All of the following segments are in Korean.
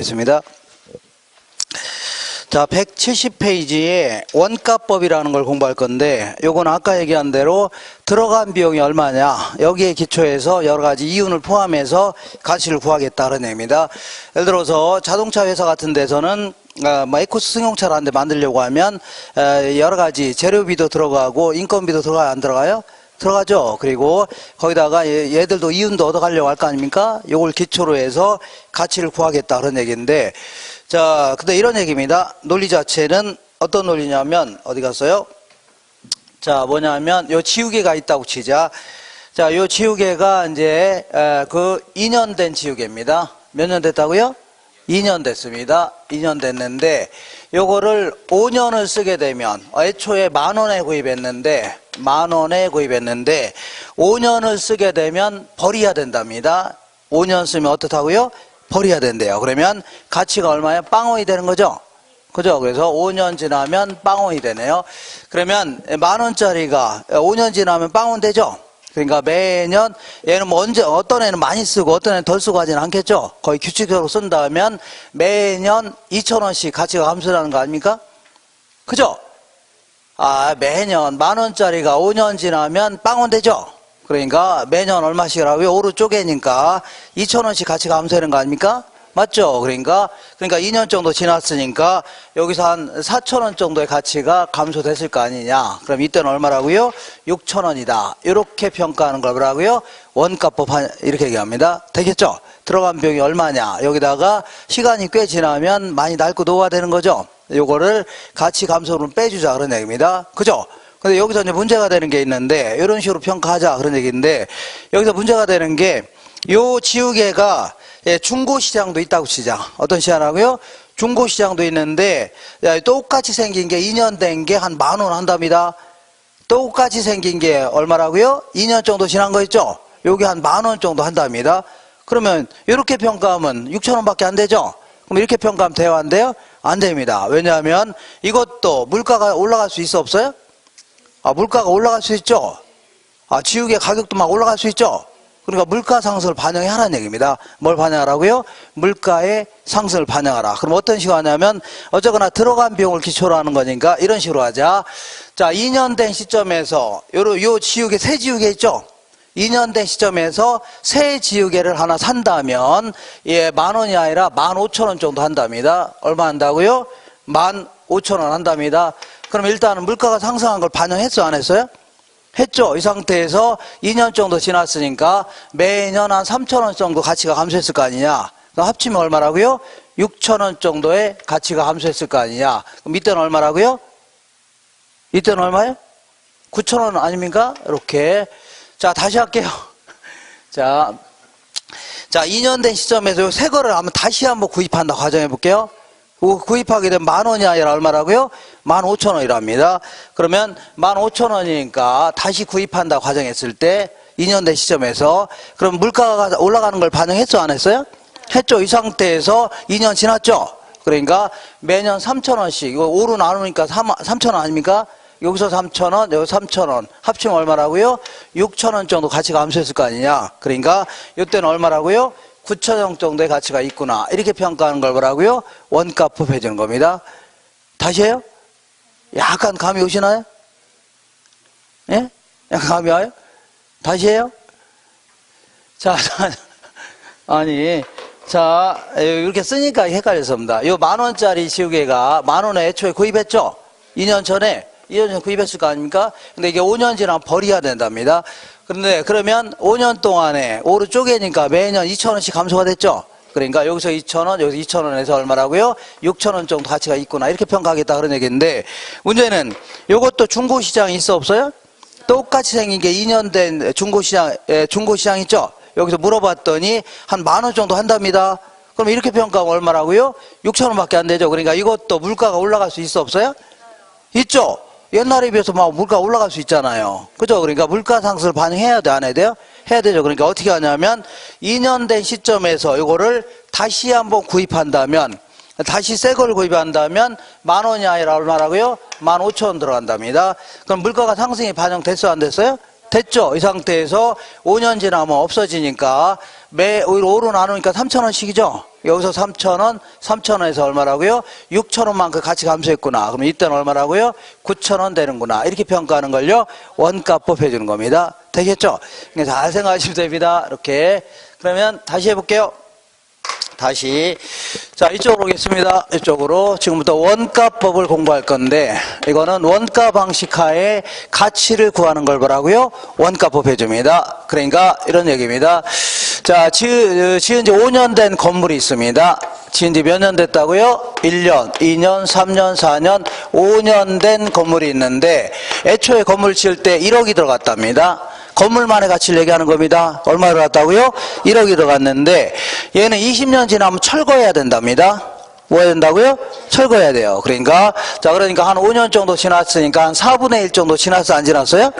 보겠습니다. 자, 170페이지에 원가법이라는 걸 공부할 건데, 요건 아까 얘기한 대로 들어간 비용이 얼마냐, 여기에 기초해서 여러 가지 이윤을 포함해서 가치를 구하겠다 그런 얘기입니다. 예를 들어서 자동차 회사 같은 데서는 에코스 승용차를 한 대 만들려고 하면 여러 가지 재료비도 들어가고 인건비도 들어가요, 안 들어가요? 들어가죠. 그리고 거기다가 얘들도 이윤도 얻어가려고 할 거 아닙니까? 요걸 기초로 해서 가치를 구하겠다 그런 얘기인데, 자, 근데 이런 얘기입니다. 논리 자체는 어떤 논리냐면, 어디 갔어요? 자, 뭐냐면, 요 지우개가 있다고 치자. 자, 요 지우개가 이제, 2년 된 지우개입니다. 몇 년 됐다고요? 2년 됐습니다. 2년 됐는데, 요거를 5년을 쓰게 되면, 애초에 10,000원에 구입했는데, 5년을 쓰게 되면 버려야 된답니다. 5년 쓰면 어떻다고요? 버려야 된대요. 그러면 가치가 얼마예요? 빵원이 되는 거죠? 그죠? 그래서 5년 지나면 빵원이 되네요. 그러면 10,000원짜리가 5년 지나면 빵원 되죠? 그러니까 매년, 얘는 뭐 어떤 애는 많이 쓰고 어떤 애는 덜 쓰고 하진 않겠죠? 거의 규칙적으로 쓴다면 매년 2,000원씩 가치가 감소하는 거 아닙니까? 그죠? 매년 10,000원짜리가 5년 지나면 빵원 되죠? 그러니까 매년 얼마씩이라고요? 오로 쪼개니까 2,000원씩 가치가 감소하는 거 아닙니까? 맞죠? 그러니까 2년 정도 지났으니까 여기서 한 4,000원 정도의 가치가 감소됐을 거 아니냐. 그럼 이때는 얼마라고요? 6,000원이다. 이렇게 평가하는 걸 뭐라고요? 원가법 이렇게 얘기합니다. 되겠죠? 들어간 비용이 얼마냐. 여기다가 시간이 꽤 지나면 많이 낡고 노화되는 거죠? 요거를 가치 감소로 빼주자 그런 얘기입니다. 그죠? 근데 여기서 이제 문제가 되는 게 있는데, 이런 식으로 평가하자 그런 얘기인데, 여기서 문제가 되는 게, 요 지우개가 중고시장도 있다고 치자. 어떤 시장하고요? 중고시장도 있는데, 똑같이 생긴 게 2년 된 게 한 10,000원 한답니다. 똑같이 생긴 게 얼마라고요? 2년 정도 지난 거 있죠? 요게 한 10,000원 정도 한답니다. 그러면 이렇게 평가하면 6,000원밖에 안 되죠? 그럼 이렇게 평가하면 돼요, 안 돼요? 안 됩니다. 왜냐하면 이것도 물가가 올라갈 수 있어, 없어요? 물가가 올라갈 수 있죠? 지우개 가격도 막 올라갈 수 있죠? 그러니까 물가 상승을 반영해야 하는 얘기입니다. 뭘 반영하라고요? 물가의 상승을 반영하라. 그럼 어떤 식으로 하냐면, 어쨌거나 들어간 비용을 기초로 하는 거니까 이런 식으로 하자. 자, 2년 된 시점에서, 요 지우개, 새 지우개 있죠? 2년 된 시점에서 새 지우개를 하나 산다면, 10,000원이 아니라 15,000원 정도 한답니다. 얼마 한다고요? 15,000원 한답니다. 그럼 일단은 물가가 상승한 걸 반영했어, 안 했어요? 했죠. 이 상태에서 2년 정도 지났으니까 매년 한 3,000원 정도 가치가 감소했을 거 아니냐. 그럼 합치면 얼마라고요? 6,000원 정도의 가치가 감소했을 거 아니냐. 그럼 이때는 얼마라고요? 이때는 얼마예요? 9,000원 아닙니까? 이렇게. 자, 다시 할게요. 자, 2년 된 시점에서 새 거를 한번 다시 한번 구입한다 가정해 볼게요. 구입하게 되면 10,000원이 아니라 얼마라고요? 15,000원이랍니다. 그러면 15,000원이니까 다시 구입한다 가정했을 때 2년 된 시점에서, 그럼 물가가 올라가는 걸 반영했어, 안 했어요? 했죠. 이 상태에서 2년 지났죠. 그러니까 매년 3,000원씩, 이거 5로 나누니까 3,000원 아닙니까? 여기서 3,000원, 여기 3,000원 합치면 얼마라고요? 6,000원 정도 가치가 감소했을 거 아니냐. 그러니까 이때는 얼마라고요? 9,000원 정도의 가치가 있구나. 이렇게 평가하는 걸 뭐라고요? 원가법 해주는 겁니다. 다시 해요? 약간 감이 오시나요? 예? 약간 감이 와요? 다시 해요? 자, 이렇게 쓰니까 헷갈렸습니다. 요 10,000원짜리 지우개가 10,000원에 애초에 구입했죠? 2년 전에 구입했을 거 아닙니까? 근데 이게 5년 지나면 버려야 된답니다. 그런데 그러면 5년 동안에 5로 쪼개니까 매년 2,000원씩 감소가 됐죠? 그러니까 여기서 2,000원, 여기서 2,000원에서 얼마라고요? 6,000원 정도 가치가 있구나. 이렇게 평가하겠다 그런 얘기인데, 문제는 이것도 중고시장이 있어, 없어요? 똑같이 생긴 게 2년 된 중고시장 있죠? 여기서 물어봤더니 한 10,000원 정도 한답니다. 그럼 이렇게 평가하면 얼마라고요? 6,000원밖에 안 되죠? 그러니까 이것도 물가가 올라갈 수 있어, 없어요? 있죠? 옛날에 비해서 막 물가 올라갈 수 있잖아요. 그죠? 그러니까 물가 상승을 반영해야 돼, 안 해야 돼요? 해야 되죠. 그러니까 어떻게 하냐면 2년 된 시점에서 이거를 다시 한번 구입한다면, 다시 새 걸 구입한다면 10,000원이 아니라 얼마라고요? 15,000원 들어간답니다. 그럼 물가가 상승이 반영됐어요, 안 됐어요? 됐죠. 이 상태에서 5년 지나면 없어지니까 오히려 5로 나누니까 3,000원씩이죠. 여기서 3,000원, 3,000원에서 얼마라고요? 6,000원만큼 같이 감소했구나. 그럼 이때는 얼마라고요? 9,000원 되는구나. 이렇게 평가하는 걸요, 원가법 해주는 겁니다. 되겠죠? 잘 생각하시면 됩니다. 이렇게. 그러면 다시 해볼게요. 다시. 자, 이쪽으로 오겠습니다. 이쪽으로. 지금부터 원가법을 공부할 건데, 이거는 원가 방식 하에 가치를 구하는 걸 뭐라고요? 원가법 해줍니다. 그러니까 이런 얘기입니다. 자, 지은 지 5년 된 건물이 있습니다. 지은 지 몇 년 됐다고요? 1년, 2년, 3년, 4년, 5년 된 건물이 있는데, 애초에 건물 지을 때 1억이 들어갔답니다. 건물만의 가치를 얘기하는 겁니다. 얼마 들어갔다고요? 1억이 들어갔는데 얘는 20년 지나면 철거해야 된답니다. 뭐 해야 된다고요? 철거해야 돼요. 그러니까 한 5년 정도 지났으니까 한 4분의 1 정도 지났어, 안 지났어요?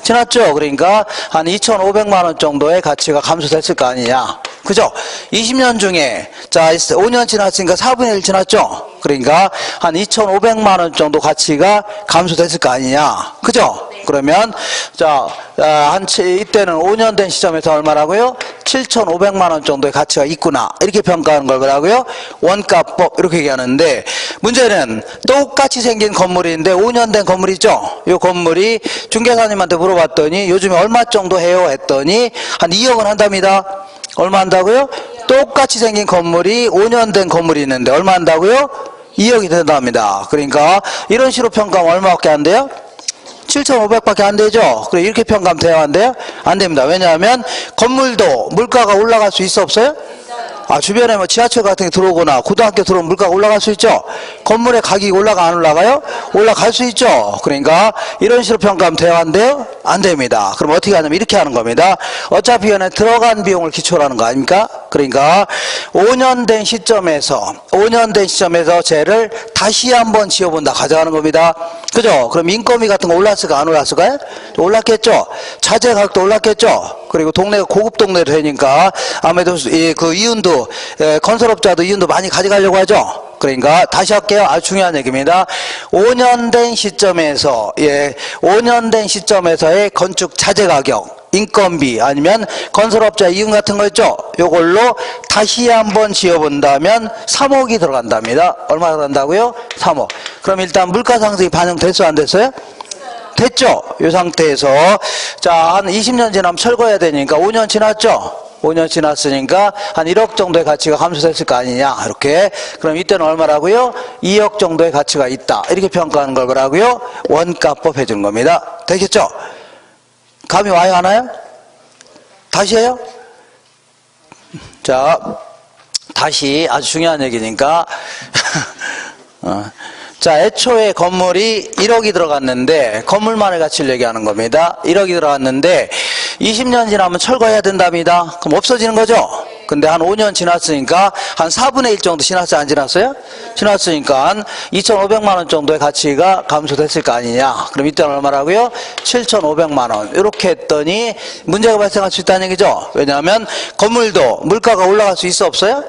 지났죠? 그러니까 한 2,500만 원 정도의 가치가 감소됐을 거 아니냐. 그죠? 20년 중에, 자, 5년 지났으니까 4분의 1 지났죠? 그러니까 한 2,500만 원 정도 가치가 감소됐을 거 아니냐. 그죠? 그러면, 자, 이때는 5년 된 시점에서 얼마라고요? 7,500만 원 정도의 가치가 있구나. 이렇게 평가하는 걸 뭐라고요? 원가법. 이렇게 얘기하는데, 문제는 똑같이 생긴 건물인데 5년 된 건물이죠? 이 건물이 중개사님한테 물어봤더니 요즘에 얼마 정도 해요? 했더니 한 2억은 한답니다. 얼마 한다고요? 똑같이 생긴 건물이 5년 된 건물이 있는데 얼마 한다고요? 2억이 된답니다. 그러니까 이런 식으로 평가하면 얼마밖에 안 돼요? 7,500밖에 안 되죠? 그래, 이렇게 평가하면 돼요? 안 돼요? 안 됩니다. 왜냐하면 건물도 물가가 올라갈 수 있어, 없어요? 주변에 뭐 지하철 같은 게 들어오거나 고등학교 들어오면 물가가 올라갈 수 있죠? 건물의 가격이 올라가, 안 올라가요? 올라갈 수 있죠? 그러니까 이런 식으로 평가하면 돼요? 안 돼요? 안 됩니다. 그럼 어떻게 하냐면 이렇게 하는 겁니다. 어차피 얘는 들어간 비용을 기초로 하는 거 아닙니까? 그러니까 5년 된 시점에서 쟤를 다시 한번 지어본다 가져가는 겁니다. 그죠? 그럼 인건비 같은 거 올랐을까, 안 올랐을까요? 올랐겠죠? 자재 가격도 올랐겠죠? 그리고 동네가 고급 동네로 되니까 아무래도 그 이윤도, 건설업자도 이윤도 많이 가져가려고 하죠? 그러니까 다시 할게요. 아주 중요한 얘기입니다. 5년 된 시점에서의 건축 자재 가격, 인건비 아니면 건설업자 이윤 같은 거 있죠? 요걸로 다시 한번 지어본다면 3억이 들어간답니다. 얼마 들어간다고요? 3억. 그럼 일단 물가 상승이 반영됐어요? 안 됐어요? 됐죠? 이 상태에서 자, 한 20년 지나면 철거해야 되니까 5년 지났죠? 5년 지났으니까 한 1억 정도의 가치가 감소됐을 거 아니냐. 이렇게. 그럼 이때는 얼마라고요? 2억 정도의 가치가 있다. 이렇게 평가하는 걸 뭐라고요? 원가법 해주는 겁니다. 되겠죠? 감이 와요, 안 와요? 다시 해요? 자, 다시 아주 중요한 얘기니까. 자, 애초에 건물이 1억이 들어갔는데 건물만의 가치를 얘기하는 겁니다. 1억이 들어갔는데 20년 지나면 철거해야 된답니다. 그럼 없어지는 거죠? 근데 한 5년 지났으니까 한 4분의 1 정도 지났어요? 안 지났어요? 지났으니까 한 2,500만 원 정도의 가치가 감소됐을 거 아니냐. 그럼 이때는 얼마라고요? 7,500만 원. 이렇게 했더니 문제가 발생할 수 있다는 얘기죠. 왜냐하면 건물도 물가가 올라갈 수 있어, 없어요?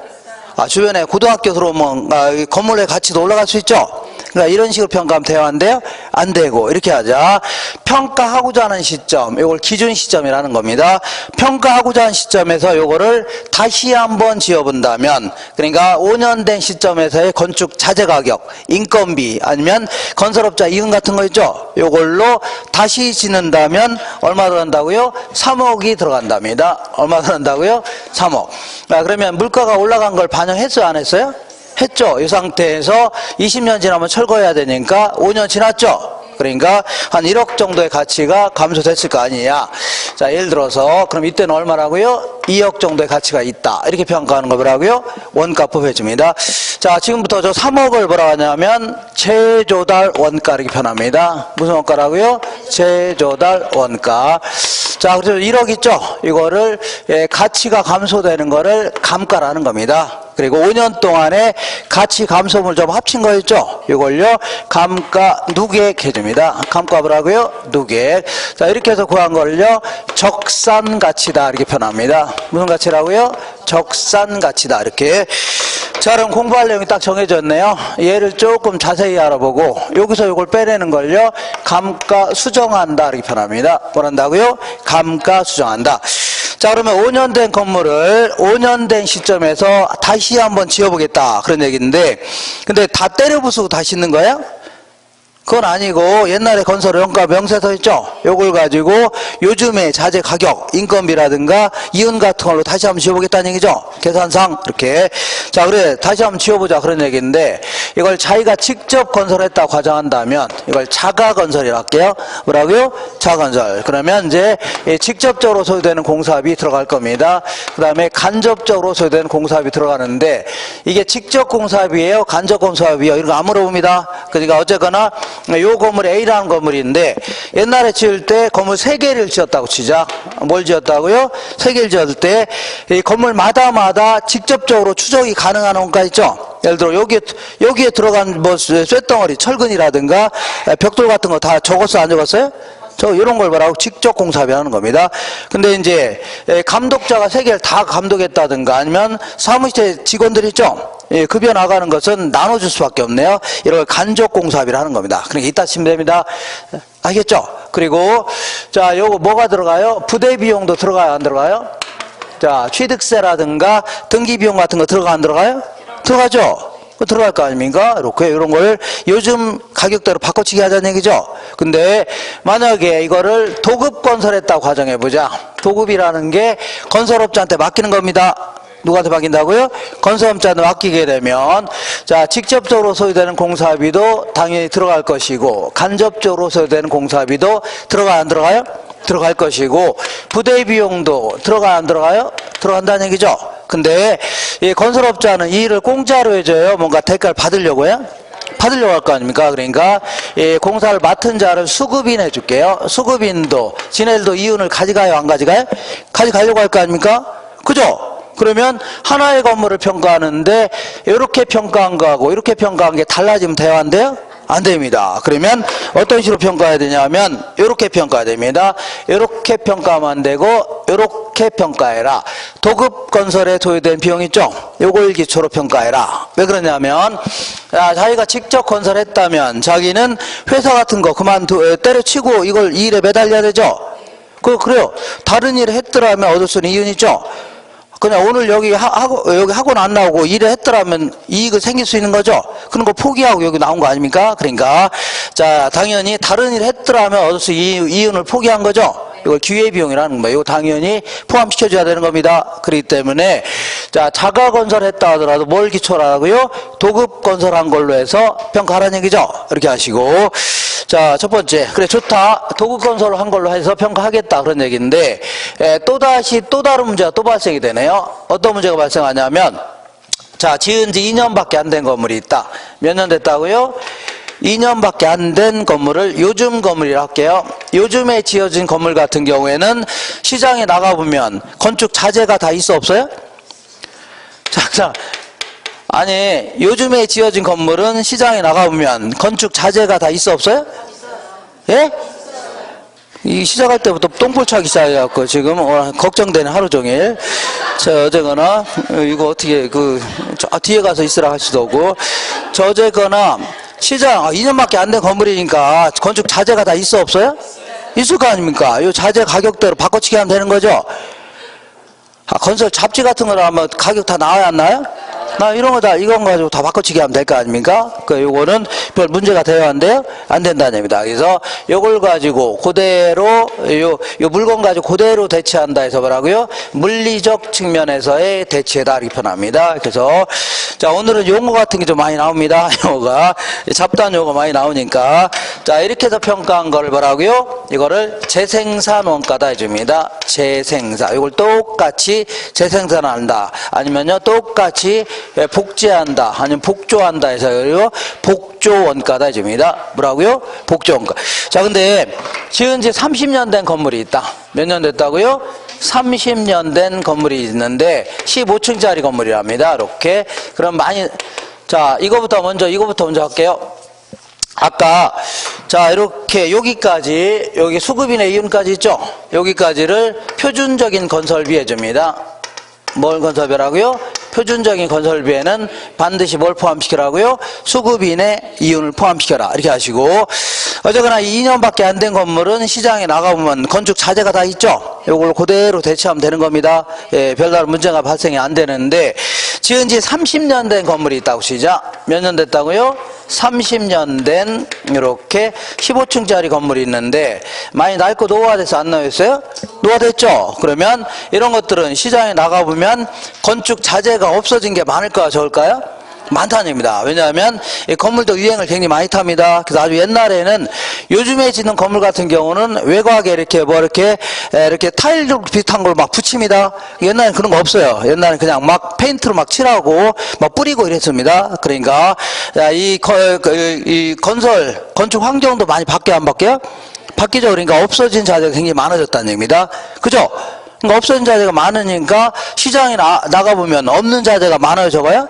주변에 고등학교 들어오면 건물의 가치도 올라갈 수 있죠. 그러니까 이런 식으로 평가하면 돼요? 안 돼요? 안 되고. 이렇게 하자. 평가하고자 하는 시점, 이걸 기준 시점이라는 겁니다. 평가하고자 하는 시점에서 요거를 다시 한번 지어본다면, 그러니까 5년 된 시점에서의 건축 자재 가격, 인건비 아니면 건설업자 이윤 같은 거 있죠? 요걸로 다시 짓는다면 얼마 들어간다고요? 3억이 들어간답니다. 얼마 들어간다고요? 3억. 그러면 물가가 올라간 걸 반영했어요? 안 했어요? 했죠. 이 상태에서 20년 지나면 철거해야 되니까 5년 지났죠. 그러니까 한 1억 정도의 가치가 감소됐을 거 아니냐. 자, 예를 들어서 그럼 이때는 얼마라고요? 2억 정도의 가치가 있다. 이렇게 평가하는 거 뭐라고요? 원가법 해줍니다. 자, 지금부터 저 3억을 뭐라고 하냐면 재조달 원가 이렇게 표현합니다. 무슨 원가라고요? 재조달 원가. 자, 그래서 1억 있죠? 이거를 가치가 감소되는 거를 감가라는 겁니다. 그리고 5년 동안에 가치 감소물 좀 합친 거 있죠? 이걸요, 감가 누계액 해줍니다. 감가 뭐라고요? 누계액. 자, 이렇게 해서 구한 걸요, 적산 가치다. 이렇게 표현합니다. 무슨 가치라고요? 적산 가치다. 이렇게. 자, 그럼 공부할 내용이 딱 정해졌네요. 얘를 조금 자세히 알아보고, 여기서 이걸 빼내는 걸요, 감가 수정한다. 이렇게 표현합니다. 뭘 한다고요? 감가 수정한다. 자, 그러면 5년 된 건물을 5년 된 시점에서 다시 한번 지어보겠다. 그런 얘기인데, 근데 다 때려 부수고 다시 짓는 거예요? 그건 아니고 옛날에 건설원가 명세서 있죠? 요걸 가지고 요즘의 자재 가격, 인건비라든가 이윤 같은 걸로 다시 한번 지어보겠다는 얘기죠? 계산상 이렇게. 자, 그래 다시 한번 지어보자 그런 얘기인데, 이걸 자기가 직접 건설했다고 가정한다면 이걸 자가건설이라고 할게요. 뭐라고요? 자가건설. 그러면 이제 직접적으로 소요되는 공사비 들어갈 겁니다. 그 다음에 간접적으로 소요되는 공사비 들어가는데, 이게 직접 공사비예요? 간접 공사비예요? 이런 거 안 물어봅니다. 그러니까 어쨌거나 요 건물이 A라는 건물인데, 옛날에 지을 때 건물 3개를 지었다고 치자. 뭘 지었다고요? 3개를 지었을 때 이 건물마다 직접적으로 추적이 가능한 원가 있죠? 예를 들어 여기에 들어간 뭐 쇳덩어리, 철근이라든가 벽돌 같은 거 다 적었어요? 안 적었어요? 이런 걸 뭐라고? 직접 공사비 하는 겁니다. 근데 이제 감독자가 3개를 다 감독했다든가 아니면 사무실 직원들 있죠? 급여 나가는 것은 나눠줄 수밖에 없네요. 이런 걸 간접 공사비를 하는 겁니다. 그러니까 이따 치면 됩니다. 알겠죠? 그리고 자, 요거 뭐가 들어가요? 부대 비용도 들어가요? 안 들어가요? 자, 취득세라든가 등기 비용 같은 거 들어가 안 들어가요? 들어가죠? 들어갈 거 아닙니까? 이렇게 이런 걸 요즘 가격대로 바꿔치기 하자는 얘기죠. 근데 만약에 이거를 도급 건설했다고 가정해보자. 도급이라는 게 건설업자한테 맡기는 겁니다. 누구한테 맡긴다고요? 건설업자한테 맡기게 되면, 자, 직접적으로 소요되는 공사비도 당연히 들어갈 것이고, 간접적으로 소요되는 공사비도 들어가 안 들어가요? 들어갈 것이고, 부대 비용도 들어가 안 들어가요? 들어간다는 얘기죠. 근데 이 건설업자는 이 일을 공짜로 해줘요? 뭔가 대가를 받으려고요? 받으려고 할 거 아닙니까? 그러니까 이 공사를 맡은 자를 수급인 해줄게요. 수급인도 지네들도 이윤을 가져가요? 안 가져가요? 가져가려고 할 거 아닙니까? 그죠? 그러면 하나의 건물을 평가하는데 이렇게 평가한 거하고 이렇게 평가한 게 달라지면 돼요? 안 돼요? 안 됩니다. 그러면 어떤 식으로 평가해야 되냐면 이렇게 평가해야 됩니다. 이렇게 평가하면 안 되고 이렇게 평가해라. 도급 건설에 소요된 비용 있죠? 요걸 기초로 평가해라. 왜 그러냐면 자기가 직접 건설했다면 자기는 회사 같은 거 때려치고 이걸 이 일에 매달려야 되죠? 그래요. 다른 일을 했더라면 얻을 수 있는 이윤 있죠? 그냥 오늘 여기 학원 안 나오고 일을 했더라면 이익을 생길 수 있는 거죠? 그런 거 포기하고 여기 나온 거 아닙니까? 그러니까, 자, 당연히 다른 일을 했더라면 얻을 수 있는 이윤을 포기한 거죠? 이걸 기회비용이라는 거예요. 이거 당연히 포함시켜줘야 되는 겁니다. 그렇기 때문에, 자, 자가 건설했다 하더라도 뭘 기초로 하고요? 도급 건설한 걸로 해서 평가하라는 얘기죠? 이렇게 하시고. 자, 첫 번째. 그래, 좋다. 도급 건설을 한 걸로 해서 평가하겠다. 그런 얘기인데, 또다시 또 다른 문제가 또 발생이 되네요. 어떤 문제가 발생하냐면, 자, 지은 지 2년밖에 안 된 건물이 있다. 몇 년 됐다고요? 2년밖에 안 된 건물을 요즘 건물이라 할게요. 요즘에 지어진 건물 같은 경우에는 시장에 나가보면 건축 자재가 다 있어 없어요? 자, 아니, 요즘에 지어진 건물은 시장에 나가보면 건축 자재가 다 있어 없어요? 예? 이 시작할 때부터 똥볼 차기 시작해갖고 지금 걱정되는 하루 종일. 저 어제거나 이거 어떻게 뒤에 가서 있으라 할 수도 없고, 저 어제거나 시장 2년밖에 안 된 건물이니까 건축 자재가 다 있어 없어요? 있을 거 아닙니까? 이 자재 가격대로 바꿔치기 하면 되는 거죠. 건설 잡지 같은 거로 하면 가격 다 나와야 안 나요? 이런 거 다, 이건 가지고 다 바꿔치기 하면 될 거 아닙니까? 요거는 별 문제가 돼야 한대요? 안 된다는 얘기입니다. 그래서 요걸 가지고 그대로, 요 물건 가지고 그대로 대체한다 해서 뭐라고요? 물리적 측면에서의 대체다. 이렇게 표현합니다. 그래서, 자, 오늘은 용어 같은 게 좀 많이 나옵니다. 용어가. 잡다한 용어 많이 나오니까. 자, 이렇게 해서 평가한 거를 뭐라고요? 이거를 재생산 원가다 해줍니다. 재생산. 이걸 똑같이 재생산한다. 아니면요, 똑같이 복제한다, 아니면 복조한다 해서 그리고 복조 원가다 해줍니다. 뭐라고요? 복조 원가. 자, 근데 지은 지 30년 된 건물이 있다. 몇 년 됐다고요? 30년 된 건물이 있는데 15층짜리 건물이랍니다. 이렇게. 그럼 자, 이거부터 먼저 할게요. 아까, 자, 이렇게 여기까지, 여기 수급인의 이윤까지 있죠? 여기까지를 표준적인 건설비 해줍니다. 뭘 건설비라고요? 표준적인 건설비에는 반드시 뭘 포함시키라고요? 수급인의 이윤을 포함시켜라. 이렇게 하시고, 어쨌거나 2년밖에 안 된 건물은 시장에 나가보면 건축 자재가 다 있죠? 이걸 그대로 대체하면 되는 겁니다. 예, 별다른 문제가 발생이 안 되는데, 지은 지 30년 된 건물이 있다고 시작. 몇 년 됐다고요? 30년 된 이렇게 15층짜리 건물이 있는데 많이 낡고 노후화돼서 안 나왔어요? 노후화됐죠? 그러면 이런 것들은 시장에 나가보면 건축 자재가 없어진 게 많을까요? 적을까요? 많다는 얘기입니다. 왜냐하면 이 건물도 유행을 굉장히 많이 탑니다. 그래서 아주 옛날에는 요즘에 짓는 건물 같은 경우는 외곽에 이렇게 이렇게 타일 비슷한 걸 막 붙입니다. 옛날에는 그런 거 없어요. 옛날에는 그냥 막 페인트로 막 칠하고 막 뿌리고 이랬습니다. 그러니까 이 건축 환경도 많이 바뀌어요, 안 바뀌어요? 바뀌죠. 그러니까 없어진 자재가 굉장히 많아졌다는 얘기입니다. 그죠? 그러니까 없어진 자재가 많으니까 시장에 나가보면 없는 자재가 많아요, 적어요?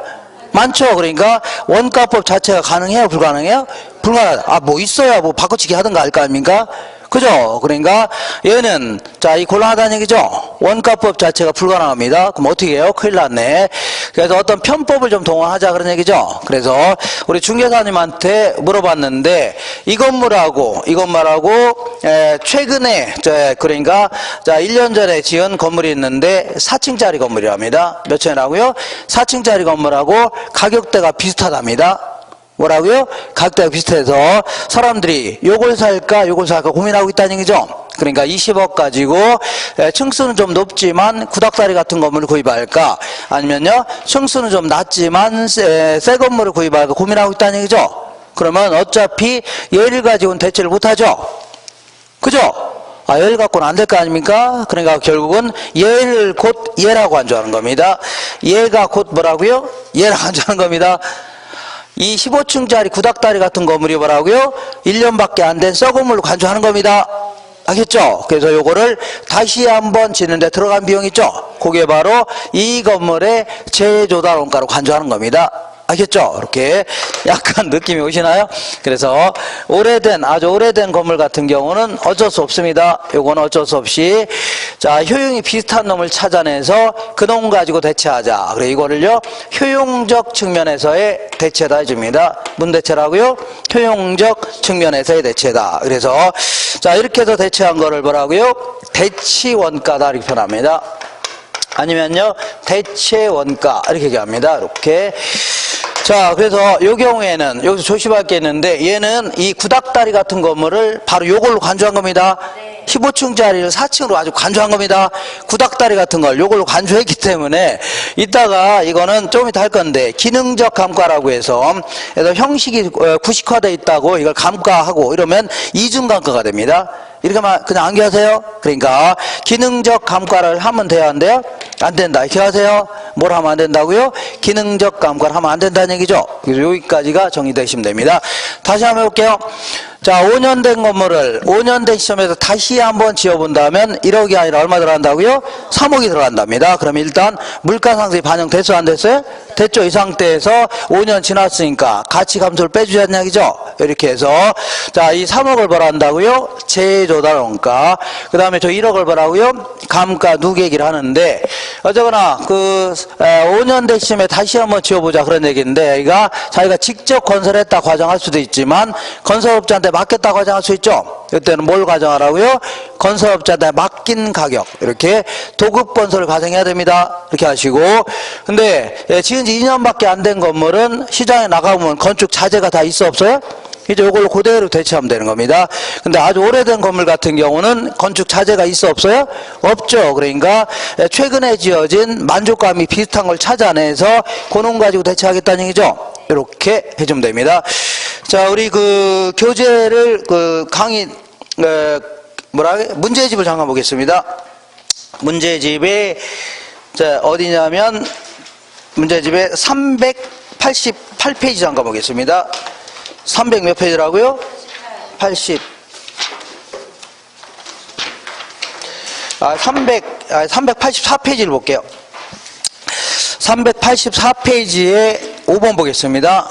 많죠. 그러니까 원가법 자체가 가능해요? 불가능해요? 불가능하다. 뭐 있어야 뭐 바꿔치기 하든가 할 거 아닙니까? 그죠? 그러니까 얘는 이 곤란하다는 얘기죠. 원가법 자체가 불가능합니다. 그럼 어떻게 해요? 큰일 났네. 그래서 어떤 편법을 좀 동원하자 그런 얘기죠. 그래서 우리 중개사님한테 물어봤는데 이 건물하고 최근에 그러니까 1년 전에 지은 건물이 있는데 4층짜리 건물이랍니다. 몇 층이라고요? 4층짜리 건물하고 가격대가 비슷하답니다. 뭐라고요? 가격대가 비슷해서 사람들이 요걸 살까 고민하고 있다는 얘기죠. 그러니까 20억 가지고 층수는 좀 높지만 구닥다리 같은 건물을 구입할까, 아니면요 층수는 좀 낮지만 새 건물을 구입할까 고민하고 있다는 얘기죠. 그러면 어차피 얘를 가지고는 대체를 못하죠. 그죠? 얘를 갖고는 안 될 거 아닙니까? 그러니까 결국은 얘를 곧 얘라고 간주하는 겁니다. 얘가 곧 뭐라고요? 얘라고 간주하는 겁니다. 이 15층짜리 구닥다리 같은 건물이 뭐라고요? 1년밖에 안 된 썩은물로 간주하는 겁니다. 알겠죠? 그래서 요거를 다시 한번 짓는데 들어간 비용 있죠? 그게 바로 이 건물의 재조달 원가로 간주하는 겁니다. 알겠죠? 이렇게 약간 느낌이 오시나요? 그래서 아주 오래된 건물 같은 경우는 어쩔 수 없습니다. 요거는 어쩔 수 없이 효용이 비슷한 놈을 찾아내서 그 놈 가지고 대체하자. 그래 이거를요 효용적 측면에서의 대체다 해줍니다. 문 대체라고요? 효용적 측면에서의 대체다. 그래서 이렇게 해서 대체한 거를 뭐라고요? 대치 원가다 이렇게 표현합니다. 아니면요 대체 원가 이렇게 얘기합니다. 이렇게. 그래서 이 경우에는 여기서 조심할 게 있는데 얘는 이 구닥다리 같은 건물을 바로 요걸로 간주한 겁니다. 15층짜리를 4층으로 아주 간주한 겁니다. 구닥다리 같은 걸 요걸로 간주했기 때문에 이따가 이거는 좀 이따 할 건데 기능적 감가라고 해서 형식이 구식화되어 있다고 이걸 감가하고 이러면 이중감가가 됩니다. 이렇게만 그냥 암기하세요. 그러니까 기능적 감가를 하면 돼야 안 돼요? 안 된다. 이렇게 하세요. 뭘 하면 안 된다고요? 기능적 감가를 하면 안 된다는 얘기죠. 그래서 여기까지가 정리되시면 됩니다. 다시 한번 해볼게요. 5년 된 건물을 5년 된 시점에서 다시 한번 지어본다면 1억이 아니라 얼마 들어간다고요? 3억이 들어간답니다. 그럼 일단 물가 상승이 반영됐어요? 안 됐어요? 됐죠. 이 상태에서 5년 지났으니까 가치 감소를 빼주자는 얘기죠. 이렇게 해서 이 3억을 벌한다고요? 재조달 원가. 그 다음에 저 1억을 벌하고요? 감가 누계기를 하는데 어쨌거나 5년 된 시점에 다시 한번 지어보자 그런 얘기인데 여기가 자기가 직접 건설했다 과정할 수도 있지만 건설업자한테 맡겼다 과정할 수 있죠. 이때는 뭘 가정하라고요? 건설업자한테 맡긴 가격. 이렇게 도급 건설을 가정해야 됩니다. 이렇게 하시고. 근데 지은 지 2년밖에 안 된 건물은 시장에 나가보면 건축 자재가 다 있어 없어요? 이제 이걸로 그대로 대체하면 되는 겁니다. 근데 아주 오래된 건물 같은 경우는 건축 자재가 있어 없어요? 없죠. 그러니까 최근에 지어진 만족감이 비슷한 걸 찾아내서 그놈 가지고 대체하겠다는 얘기죠. 이렇게 해주면 됩니다. 우리 교재를 강의 문제집을 잠깐 보겠습니다. 문제집에 어디냐면 문제집에 388페이지 잠깐 보겠습니다. 300 몇 페이지라고요? 384페이지를 볼게요. 384페이지에 5번 보겠습니다.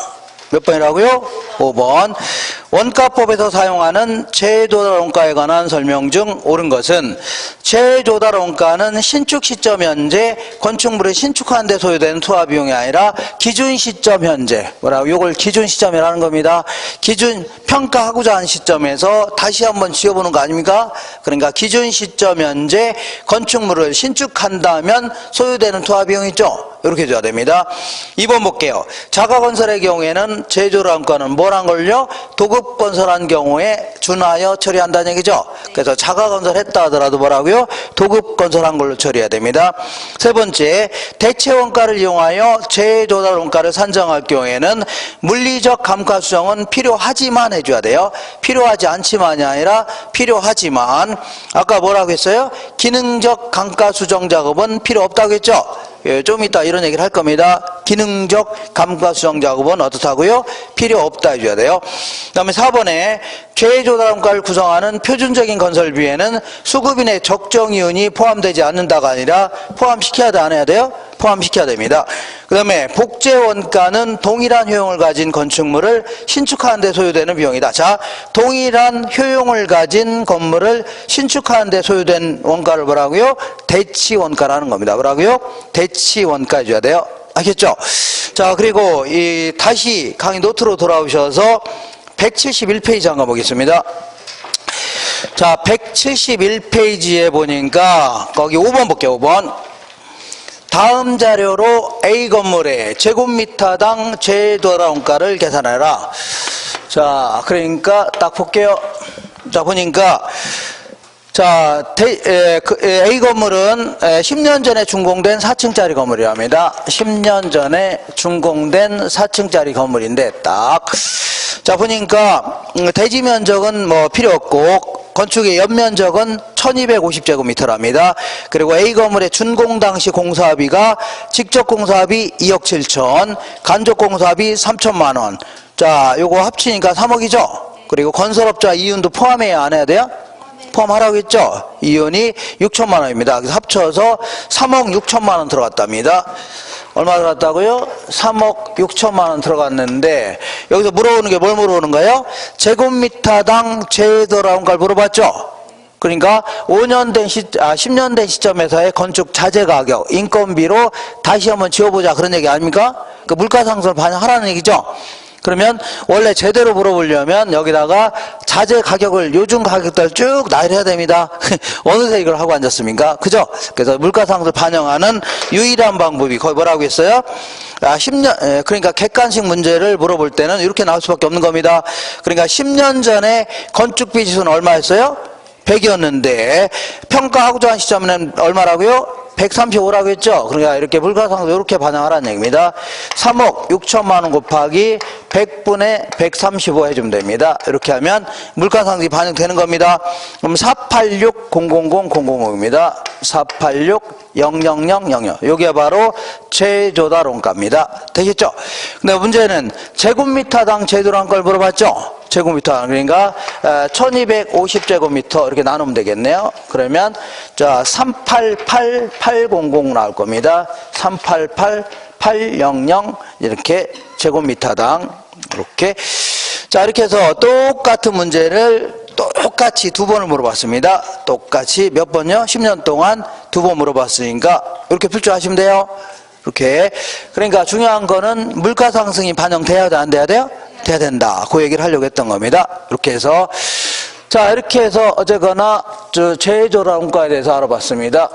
몇 번이라고요? 5번. 원가법에서 사용하는 재조달 원가에 관한 설명 중 옳은 것은 재조달 원가는 신축 시점 현재 건축물을 신축하는 데 소요되는 투하 비용이 아니라 기준 시점 현재, 뭐라고, 요걸 기준 시점이라는 겁니다. 기준 평가하고자 하는 시점에서 다시 한번 지어보는 거 아닙니까? 그러니까 기준 시점 현재 건축물을 신축한다면 소요되는 투하 비용 있죠? 이렇게 줘야 됩니다. 2번 볼게요. 자가건설의 경우에는 재조달 원가는 뭐란 걸요? 도급 건설한 경우에 준하여 처리한다는 얘기죠. 그래서 자가건설 했다 하더라도 뭐라고요? 도급 건설한 걸로 처리해야 됩니다. 세 번째, 대체 원가를 이용하여 재조달 원가를 산정할 경우에는 물리적 감가 수정은 필요하지만 해줘야 돼요. 필요하지 않지만이 아니라 필요하지만, 아까 뭐라고 했어요? 기능적 감가 수정 작업은 필요 없다고 했죠? 예, 좀 이따 이런 얘기를 할 겁니다. 기능적 감가 수정 작업은 어떻다고요? 필요 없다 해줘야 돼요. 그 다음에 4번에 재조달 원가를 구성하는 표준적인 건설비에는 수급인의 적정 이윤이 포함되지 않는다가 아니라 포함시켜야 돼, 안 해야 돼요? 포함시켜야 됩니다. 그 다음에 복제 원가는 동일한 효용을 가진 건축물을 신축하는 데 소요되는 비용이다. 자, 동일한 효용을 가진 건물을 신축하는 데 소요된 원가를 뭐라고요? 대치 원가라는 겁니다. 뭐라고요? 대치 원가 해줘야 돼요. 알겠죠? 자, 그리고 다시 강의 노트로 돌아오셔서 171페이지 한번 보겠습니다. 자, 171페이지에 보니까 거기 5번 볼게요. 5번. 다음 자료로 A 건물의 제곱미터당 재조달 원가를 계산해라. 자, 그러니까 딱 볼게요. 자, 보니까 자, A 건물은 10년 전에 준공된 4층짜리 건물이랍니다. 10년 전에 준공된 4층짜리 건물인데 딱. 자, 보니까 대지 면적은 뭐 필요 없고 건축의 연면적은 1250제곱미터랍니다. 그리고 A 건물의 준공 당시 공사비가 직접 공사비 2억 7천, 간접 공사비 3천만 원. 자, 요거 합치니까 3억이죠? 그리고 건설업자 이윤도 포함해야 안 해야 돼요? 포함하라고 했죠? 이윤이 6천만 원입니다. 그래서 합쳐서 3억 6천만 원 들어갔답니다. 얼마 들어갔다고요? 3억 6천만 원 들어갔는데 여기서 물어보는 게 뭘 물어보는 거예요? 제곱미터당 재조달 원가를 물어봤죠? 그러니까 10년 된 시점에서의 건축 자재 가격, 인건비로 다시 한번 지어보자 그런 얘기 아닙니까? 그 물가 상승을 반영하라는 얘기죠? 그러면 원래 제대로 물어보려면 여기다가 자재 가격을 요즘 가격대로 쭉 나열해야 됩니다. 어느새 이걸 하고 앉았습니까? 그죠? 그래서 물가 상승을 반영하는 유일한 방법이 거의 뭐라고 했어요? 10년, 그러니까 객관식 문제를 물어볼 때는 이렇게 나올 수밖에 없는 겁니다. 그러니까 10년 전에 건축비 지수는 얼마였어요? 100이었는데 평가하고자 한 시점은 얼마라고요? 135라고 했죠? 그러니까 이렇게 물가상승 이렇게 반영하라는 얘기입니다. 3억 6천만 원 곱하기 100분의 135 해주면 됩니다. 이렇게 하면 물가상승이 반영되는 겁니다. 그럼 486000000입니다. 486000000. 여기가 바로 재조달 원가입니다. 되겠죠? 근데 문제는 제곱미터당 재조달 원가를 물어봤죠? 제곱미터, 그러니까 1250제곱미터 이렇게 나누면 되겠네요. 그러면 자 388800 나올 겁니다. 388800 이렇게 제곱미터당 이렇게. 자, 이렇게 해서 똑같은 문제를 똑같이 두 번을 물어봤습니다. 똑같이 몇 번요? 10년 동안 두 번 물어봤으니까 이렇게 풀 줄 아시면 돼요. 이렇게. 그러니까 중요한 거는 물가 상승이 반영돼야 돼, 안 돼야 돼요? 돼야 된다. 그 얘기를 하려고 했던 겁니다. 이렇게 해서. 자, 이렇게 해서 어쨌거나 재조달 원가에 대해서 알아봤습니다.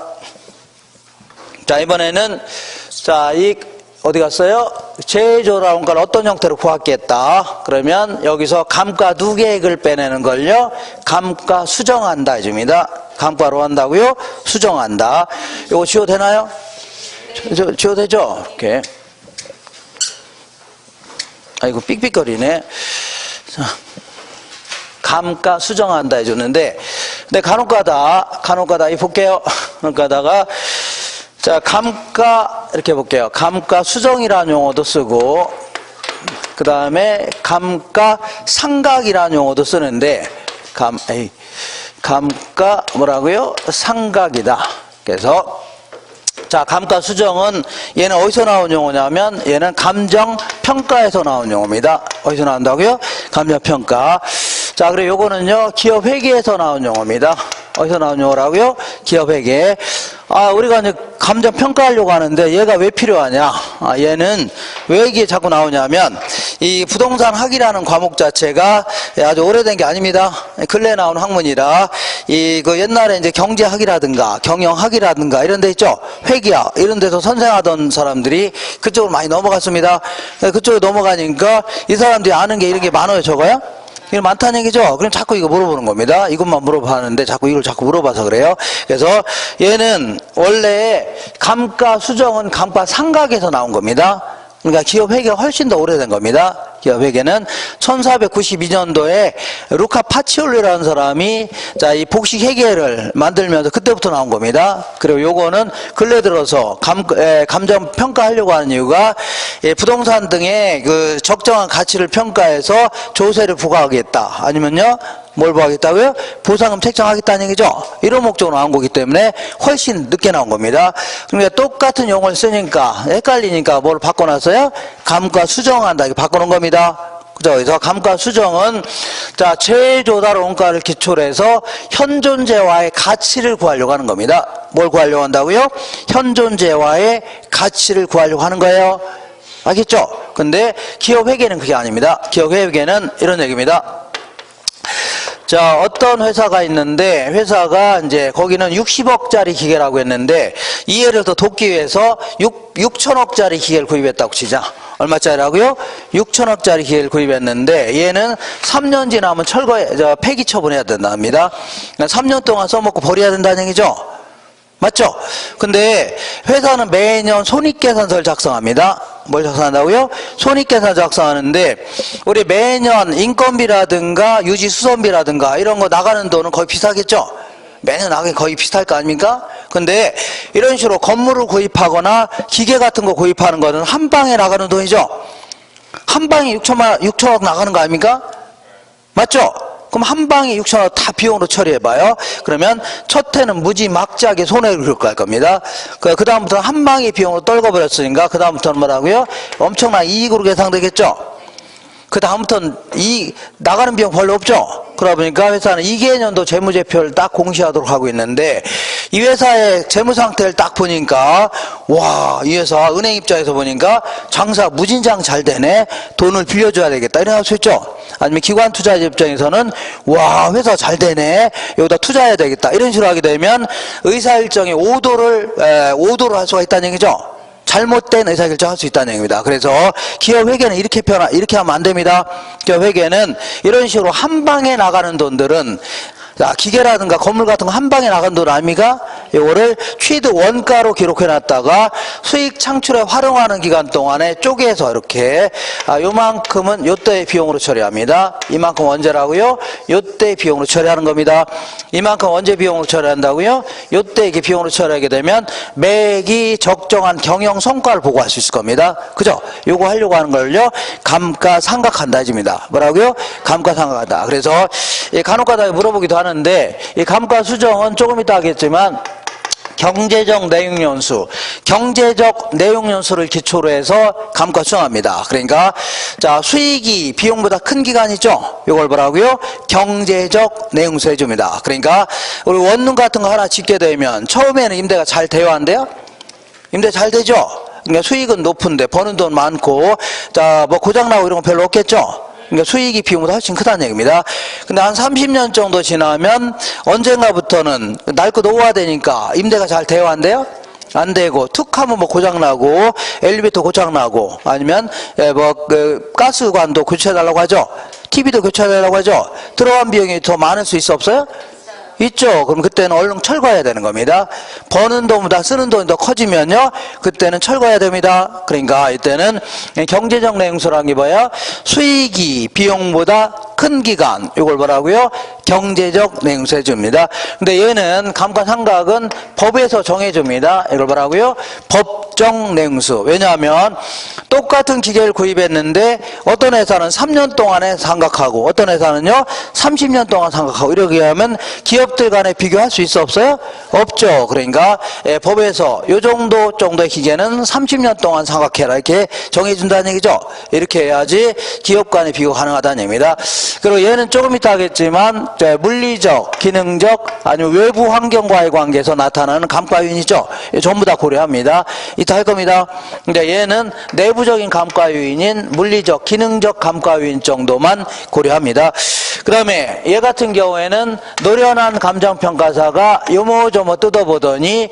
자, 이번에는 자, 어디 갔어요? 재조달 원가를 어떤 형태로 구하겠다. 그러면 여기서 감가 두 계획을 빼내는 걸요. 감가 수정한다 해줍니다. 감가로 한다고요? 수정한다. 이거 지워도 되나요? 지워도 되죠? 이렇게. 아이고 삑삑거리네. 자, 감가 수정한다 해주는데, 근데 간혹가다 이 볼게요. 간혹가다가 자, 감가 이렇게 볼게요. 감가 수정이라는 용어도 쓰고, 그 다음에 감가 상각이라는 용어도 쓰는데, 감가 뭐라고요? 상각이다. 그래서 자, 감가 수정은 얘는 어디서 나온 용어냐면 얘는 감정평가에서 나온 용어입니다. 어디서 나온다고요? 감정평가. 자, 그리고 요거는요 기업 회계에서 나온 용어입니다. 어디서 나오냐고요? 기업회계. 우리가 이제 감정 평가하려고 하는데 얘가 왜 필요하냐? 얘는 왜 이게 자꾸 나오냐면 이 부동산 학이라는 과목 자체가 아주 오래된 게 아닙니다. 근래에 나온 학문이라 그 옛날에 이제 경제학이라든가 경영학이라든가 이런 데 있죠. 회계학 이런 데서 선생하던 사람들이 그쪽으로 많이 넘어갔습니다. 그쪽으로 넘어가니까 이 사람들이 아는 게 이런 게 많아요, 적어요? 이게 많다는 얘기죠. 그럼 자꾸 이거 물어보는 겁니다. 이것만 물어봤는데 자꾸 이걸 자꾸 물어봐서 그래요. 그래서 얘는 원래 감가수정은 감가상각에서 나온 겁니다. 그러니까 기업회계가 훨씬 더 오래된 겁니다. 기업회계는 1492년도에 루카 파치올리라는 사람이 이 복식회계를 만들면서 그때부터 나온 겁니다. 그리고 요거는 근래 들어서 감정 평가하려고 하는 이유가 부동산 등의 그 적정한 가치를 평가해서 조세를 부과하겠다. 아니면요, 뭘 부과하겠다고요? 보상금 책정하겠다는 얘기죠. 이런 목적으로 나온 거기 때문에 훨씬 늦게 나온 겁니다. 그러니까 똑같은 용어를 쓰니까 헷갈리니까 뭘 바꿔놨어요? 감가수정한다. 이렇게 바꿔놓은 겁니다. 그죠? 그래서 감가수정은 재조달 원가를 기초로 해서 현존재화의 가치를 구하려고 하는 겁니다. 뭘 구하려고 한다고요? 현존재화의 가치를 구하려고 하는 거예요. 알겠죠? 근데 기업회계는 그게 아닙니다. 기업회계는 이런 얘기입니다. 어떤 회사가 있는데, 회사가 이제 거기는 60억짜리 기계라고 했는데, 이해를 더 돕기 위해서 6천억짜리 기계를 구입했다고 치자. 얼마짜리라고요? 6천억짜리 기계를 구입했는데, 얘는 3년 지나면 폐기 처분해야 된답니다. 3년 동안 써먹고 버려야 된다는 얘기죠? 맞죠? 근데 회사는 매년 손익계산서를 작성합니다. 뭘 작성한다고요? 손익계산 작성하는데 우리 매년 인건비라든가 유지수선비라든가 이런 거 나가는 돈은 거의 비슷하겠죠? 매년 나가기 거의 비슷할 거 아닙니까? 근데 이런 식으로 건물을 구입하거나 기계 같은 거 구입하는 거는 한 방에 나가는 돈이죠? 한 방에 6천억 나가는 거 아닙니까? 맞죠? 그럼 한 방에 6천억 다 비용으로 처리해봐요. 그러면 첫 해는 무지막지하게 손해를 겪을 겁니다. 그 다음부터는 한 방에 비용으로 떨궈버렸으니까 그 다음부터는 뭐라고요? 엄청난 이익으로 계산되겠죠. 그 다음부터는 나가는 비용 별로 없죠. 그러다 보니까 회사는 2개년도 재무제표를 딱 공시하도록 하고 있는데 이 회사의 재무상태를 딱 보니까 와, 이 회사 은행 입장에서 보니까 장사 무진장 잘 되네. 돈을 빌려줘야 되겠다. 이런 할 수 있죠. 아니면 기관 투자자 입장에서는 와, 회사 잘 되네. 여기다 투자해야 되겠다. 이런 식으로 하게 되면 의사일정의 오도를 할 수가 있다는 얘기죠. 잘못된 의사결정 할 수 있다는 얘기입니다. 그래서 기업회계는 이렇게 하면 안 됩니다. 기업회계는 이런 식으로 한 방에 나가는 돈들은 기계라든가 건물 같은 거 한 방에 나간 돈 아닙니까? 이거를 취득 원가로 기록해 놨다가 수익 창출에 활용하는 기간 동안에 쪼개서 이렇게 요만큼은 요때 비용으로 처리합니다. 이만큼 언제라고요? 요때 비용으로 처리하는 겁니다. 이만큼 언제 비용으로 처리한다고요? 요때 이게 비용으로 처리하게 되면 매기 적정한 경영 성과를 보고할 수 있을 겁니다. 그죠? 요거 하려고 하는 걸요 감가상각한다 해줍니다. 뭐라고요? 감가상각한다. 그래서 간혹가다 물어보기도 하는데 이 감가수정은 조금 이따 하겠지만 경제적 내용연수를 기초로 해서 감가수정합니다. 그러니까 수익이 비용보다 큰 기간 있죠? 이걸 뭐라고요? 경제적 내용수 해줍니다. 그러니까 우리 원룸 같은 거 하나 짓게 되면 처음에는 임대가 잘 돼야 한대요? 임대 잘 되죠? 그러니까 수익은 높은데 버는 돈 많고 뭐 고장나고 이런 거 별로 없겠죠? 그러니까 수익이 비용보다 훨씬 크다는 얘기입니다. 근데 한 30년 정도 지나면 언젠가부터는 낡고 노후화되니까 임대가 잘 돼야 한대요? 안 되고 툭 하면 뭐 고장나고 엘리베이터 고장나고 아니면 가스관도 교체해달라고 하죠. TV도 교체해달라고 하죠. 들어간 비용이 더 많을 수 있어 없어요? 있죠. 그럼 그때는 얼른 철거해야 되는 겁니다. 버는 돈보다 쓰는 돈이 더 커지면요, 그때는 철거해야 됩니다. 그러니까 이때는 경제적 내용수라는 게 뭐야? 수익이 비용보다 큰 기간, 이걸 뭐라고요? 경제적 내용수 해줍니다. 근데 얘는 감가상각은 법에서 정해줍니다. 이걸 뭐라고요? 법정 내용수. 왜냐하면 똑같은 기계를 구입했는데 어떤 회사는 3년 동안에 상각하고 어떤 회사는요 30년 동안 상각하고 이렇게 하면 기업들 간에 비교할 수 있어 없어요? 없죠. 그러니까 법에서 요 정도의 기계는 30년 동안 상각해라 이렇게 정해준다는 얘기죠. 이렇게 해야지 기업 간의 비교 가능하다는 얘기입니다. 그리고 얘는 조금 이따 하겠지만 물리적, 기능적, 아니면 외부 환경과의 관계에서 나타나는 감가 요인이죠. 전부 다 고려합니다. 이따 할 겁니다. 근데 얘는 내부적인 감가 요인인 물리적, 기능적 감가 요인 정도만 고려합니다. 그 다음에 얘 같은 경우에는 노련한 감정평가사가 요모저모 뜯어보더니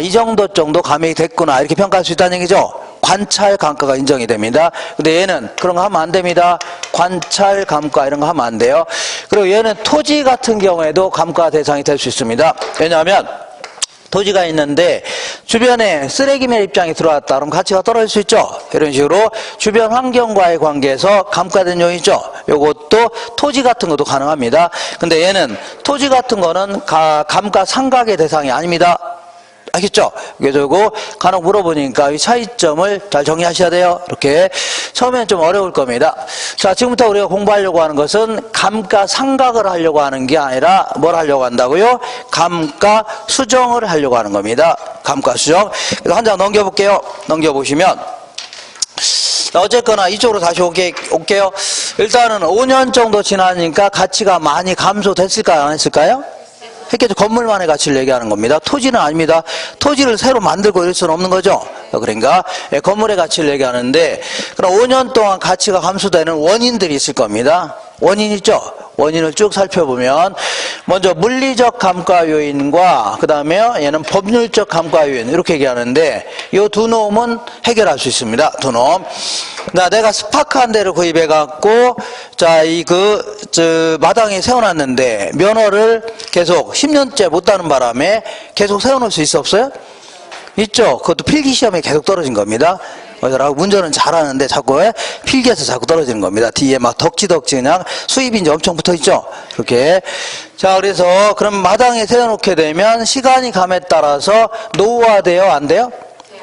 이 정도 감액이 됐구나 이렇게 평가할 수 있다는 얘기죠. 관찰 감가가 인정이 됩니다. 근데 얘는 그런 거 하면 안 됩니다. 관찰 감가 이런 거 하면 안 돼요. 그리고 얘는 토지 같은 경우에도 감가 대상이 될 수 있습니다. 왜냐하면 토지가 있는데 주변에 쓰레기맨 입장이 들어왔다 그럼 가치가 떨어질 수 있죠. 이런 식으로 주변 환경과의 관계에서 감가된 요인이죠. 요것도 토지 같은 것도 가능합니다. 근데 얘는 토지 같은 거는 감가상각의 대상이 아닙니다. 알겠죠? 그래서 이거 간혹 물어보니까 이 차이점을 잘 정리하셔야 돼요. 이렇게 처음에는 좀 어려울 겁니다. 자, 지금부터 우리가 공부하려고 하는 것은 감가상각을 하려고 하는 게 아니라 뭘 하려고 한다고요? 감가수정을 하려고 하는 겁니다. 감가수정. 그래서 한 장 넘겨볼게요. 넘겨보시면 어쨌거나 이쪽으로 다시 올게요. 일단은 5년 정도 지나니까 가치가 많이 감소됐을까요? 안 했을까요? 했겠죠. 건물만의 가치를 얘기하는 겁니다. 토지는 아닙니다. 토지를 새로 만들고 이럴 수는 없는 거죠. 그러니까 건물의 가치를 얘기하는데 그럼 5년 동안 가치가 감소되는 원인들이 있을 겁니다. 원인 있죠. 원인을 쭉 살펴보면 먼저 물리적 감가 요인과 그 다음에 얘는 법률적 감가 요인 이렇게 얘기하는데 이 두 놈은 해결할 수 있습니다. 두 놈. 내가 스파크한 데를 구입해 갖고 마당에 세워놨는데 면허를 계속 10년째 못 따는 바람에 계속 세워놓을 수 있어 없어요? 있죠. 그것도 필기 시험에 계속 떨어진 겁니다. 운전은 잘하는데 자꾸 필기에서 자꾸 떨어지는 겁니다. 뒤에 막 덕지덕지 그냥 수입이 이제 엄청 붙어 있죠. 그렇게. 자, 그래서 그럼 마당에 세워놓게 되면 시간이 감에 따라서 노후화돼요? 안 돼요?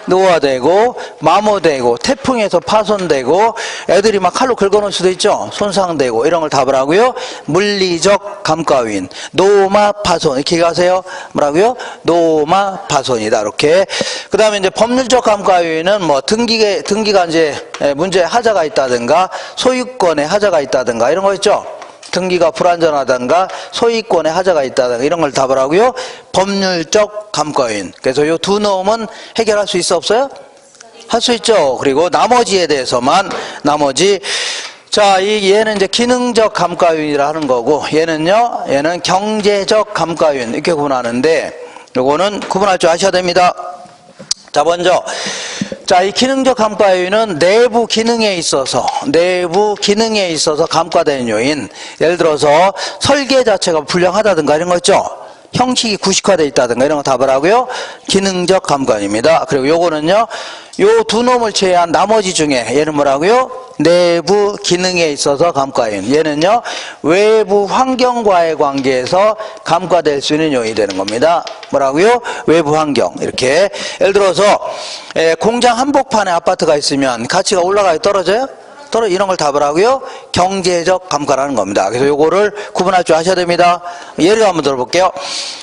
노화되고 마모되고 태풍에서 파손되고 애들이 막 칼로 긁어놓을 수도 있죠. 손상되고 이런 걸 답을 하고요. 물리적 감가 요인 노마 파손 이렇게 가세요. 뭐라고요? 노마 파손이다 이렇게. 그 다음에 이제 법률적 감가 요인은 뭐 등기가 이제 문제 하자가 있다든가 소유권에 하자가 있다든가 이런 거 있죠. 등기가 불완전하다든가 소유권에 하자가 있다든가 이런 걸 답을 하고요. 법률적 감가요인. 그래서 이 두 놈은 해결할 수 있어 없어요? 할 수 있죠. 그리고 나머지에 대해서만 얘는 이제 기능적 감가요인이라 하는 거고 얘는 경제적 감가요인 이렇게 구분하는데 요거는 구분할 줄 아셔야 됩니다. 자, 먼저 이 기능적 감가 요인은 내부 기능에 있어서 감가되는 요인. 예를 들어서 설계 자체가 불량하다든가 이런 거 있죠. 형식이 구식화되어 있다든가 이런 거 답을 하고요. 기능적 감가입니다. 그리고 요거는요. 요 두 놈을 제외한 나머지 중에 얘는 뭐라고요? 내부 기능에 있어서 감가요인. 얘는요. 외부 환경과의 관계에서 감가될 수 있는 요인이 되는 겁니다. 뭐라고요? 외부 환경. 이렇게. 예를 들어서 공장 한복판에 아파트가 있으면 가치가 올라가요? 떨어져요? 이런 걸 답을 하고요. 경제적 감가라는 겁니다. 그래서 요거를 구분할 줄 아셔야 됩니다. 예를 한번 들어볼게요.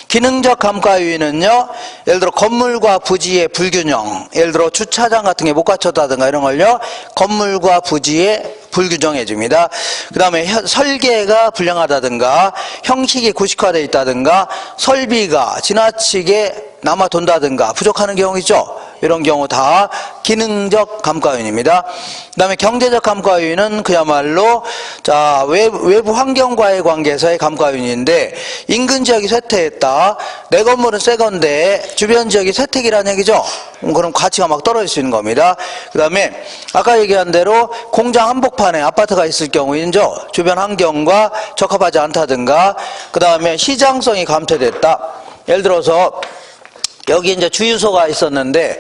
기능적 감가 요인은요. 예를 들어 건물과 부지의 불균형. 예를 들어 주차장 같은 게 못 갖췄다든가 이런 걸요. 건물과 부지의 불규정해 줍니다. 그 다음에 설계가 불량하다든가 형식이 구식화되어 있다든가 설비가 지나치게 남아 돈다든가 부족하는 경우 있죠. 이런 경우 다 기능적 감가 요인입니다. 그 다음에 경제적 감가 요인은 그야말로 외부 환경과의 관계에서의 감가 요인인데 인근 지역이 쇠퇴했다. 내 건물은 새 건데 주변 지역이 쇠퇴기라는 얘기죠. 그럼 가치가 막 떨어질 수 있는 겁니다. 그 다음에 아까 얘기한 대로 공장 한복판에 아파트가 있을 경우인죠. 주변 환경과 적합하지 않다든가 그 다음에 시장성이 감퇴됐다. 예를 들어서 여기 이제 주유소가 있었는데,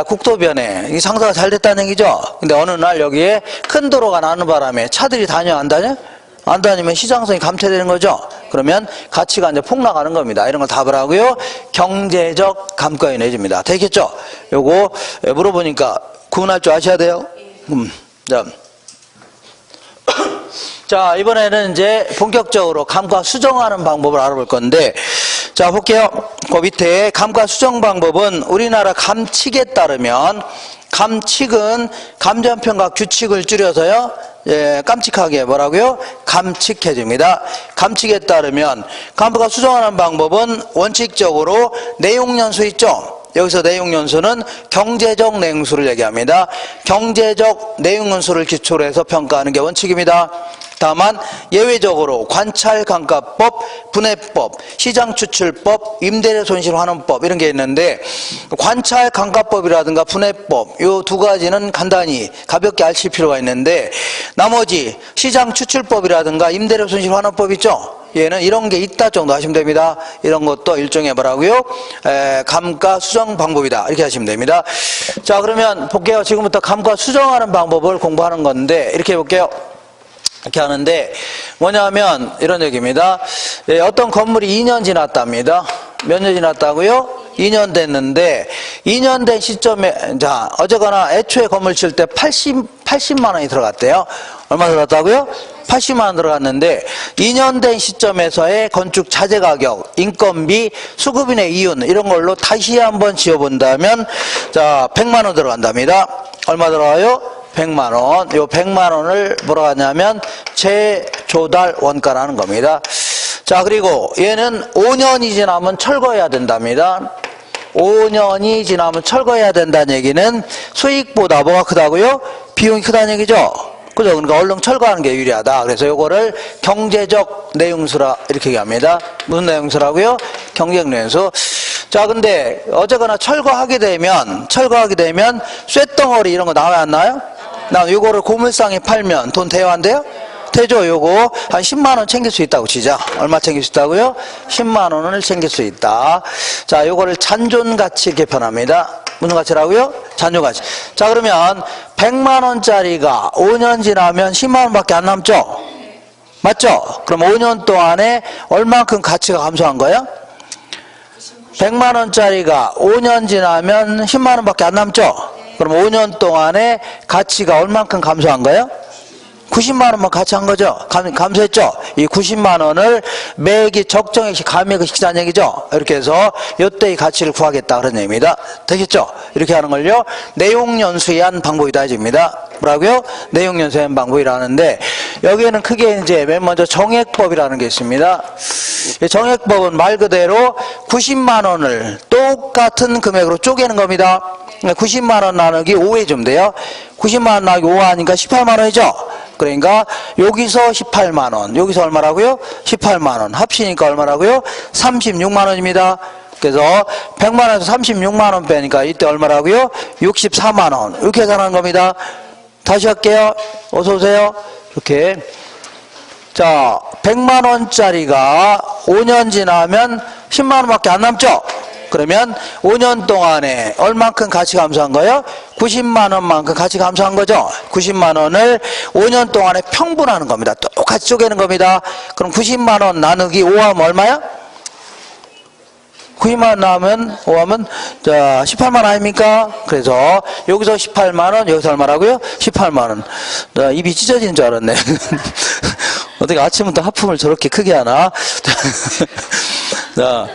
국도변에, 이 상사가 잘 됐다는 얘기죠? 근데 어느 날 여기에 큰 도로가 나는 바람에 차들이 다녀, 안 다녀? 안 다니면 시장성이 감퇴되는 거죠? 그러면 가치가 이제 폭락하는 겁니다. 이런 걸 답을 하고요. 경제적 감가요인 해줍니다. 되겠죠? 요거 물어보니까 구분할 줄 아셔야 돼요? 자, 이번에는 이제 본격적으로 감가 수정하는 방법을 알아볼 건데, 자, 볼게요. 그 밑에 감가 수정 방법은 우리나라 감칙에 따르면 감칙은 감전평가 규칙을 줄여서요, 예, 깜찍하게 뭐라고요? 감칙해집니다. 감칙에 따르면 간부가 수정하는 방법은 원칙적으로 내용연수 있죠? 여기서 내용연수는 경제적 내용수를 얘기합니다. 경제적 내용연수를 기초로 해서 평가하는 게 원칙입니다. 다만 예외적으로 관찰감가법, 분해법, 시장추출법, 임대료 손실환원법 이런 게 있는데 관찰감가법이라든가 분해법 이 두 가지는 간단히 가볍게 아실 필요가 있는데 나머지 시장추출법이라든가 임대료 손실환원법 있죠? 얘는 이런 게 있다 정도 하시면 됩니다. 이런 것도 일종의 뭐라고요? 감가 수정 방법이다 이렇게 하시면 됩니다. 자, 그러면 볼게요. 지금부터 감가 수정하는 방법을 공부하는 건데 이렇게 해볼게요. 이렇게 하는데 뭐냐면 이런 얘기입니다. 예, 어떤 건물이 2년 지났답니다. 몇 년 지났다고요? 2년 됐는데 2년 된 시점에 자 어쨌거나 애초에 건물 칠 때 80만 원이 들어갔대요. 얼마 들어갔다고요? 80만 원 들어갔는데 2년 된 시점에서의 건축 자재 가격, 인건비, 수급인의 이윤 이런 걸로 다시 한번 지어본다면 자 100만 원 들어간답니다. 얼마 들어가요? 100만 원. 요 100만 원을 뭐라고 하냐면 재조달 원가라는 겁니다. 자, 그리고 얘는 5년이 지나면 철거해야 된답니다. 5년이 지나면 철거해야 된다는 얘기는 수익보다 뭐가 크다고요? 비용이 크다는 얘기죠. 그죠? 그러니까 얼른 철거하는 게 유리하다. 그래서 요거를 경제적 내용수라 이렇게 얘기합니다. 무슨 내용수라고요? 경제적 내용수. 자, 근데 어쨌거나 철거하게 되면 쇳덩어리 이런 거 나와야 안 나요? 나 요거를 고물상에 팔면 돈 돼요 안 돼요? 되죠. 요거 한 10만 원 챙길 수 있다고 치자. 얼마 챙길 수 있다고요? 10만 원을 챙길 수 있다. 자, 요거를 잔존가치 개편합니다. 무슨 가치라고요? 잔존가치. 자, 그러면 100만 원짜리가 5년 지나면 10만 원밖에 안 남죠? 맞죠? 그럼 5년 동안에 얼만큼 가치가 감소한 거예요? 100만 원짜리가 5년 지나면 10만 원밖에 안 남죠? 그럼 5년 동안에 가치가 얼만큼 감소한 거예요? 90만 원만 가치한 거죠? 감소했죠? 이 90만 원을 매기 적정액씩 감액을 시키자는 얘기죠? 이렇게 해서 이때의 가치를 구하겠다 그런 얘기입니다. 되겠죠? 이렇게 하는 걸요 내용연수한 방법이다 해줍니다. 뭐라고요? 내용연수한 방법이라는데 여기에는 크게 이제 맨 먼저 정액법이라는 게 있습니다. 이 정액법은 말 그대로 90만 원을 똑같은 금액으로 쪼개는 겁니다. 90만 원 나누기 5해 좀 돼요. 90만 원 나누기 5 하니까 18만 원이죠? 그러니까 여기서 18만 원, 여기서 얼마라고요? 18만 원. 합치니까 얼마라고요? 36만 원입니다. 그래서 100만 원에서 36만 원 빼니까 이때 얼마라고요? 64만 원. 이렇게 계산하는 겁니다. 다시 할게요. 어서 오세요. 이렇게. 자, 100만 원짜리가 5년 지나면 10만 원밖에 안 남죠? 그러면 5년 동안에 얼만큼 가치 감소한 거예요? 90만 원만큼 가치 감소한 거죠? 90만 원을 5년 동안에 평분하는 겁니다. 똑같이 쪼개는 겁니다. 그럼 90만 원 나누기 5하면 얼마야? 90만 원 나오면 5하면 자 18만 원 아닙니까? 그래서 여기서 18만 원, 여기서 얼마라고요? 18만 원. 자, 입이 찢어지는 줄 알았네. 어떻게 아침부터 하품을 저렇게 크게 하나? 자.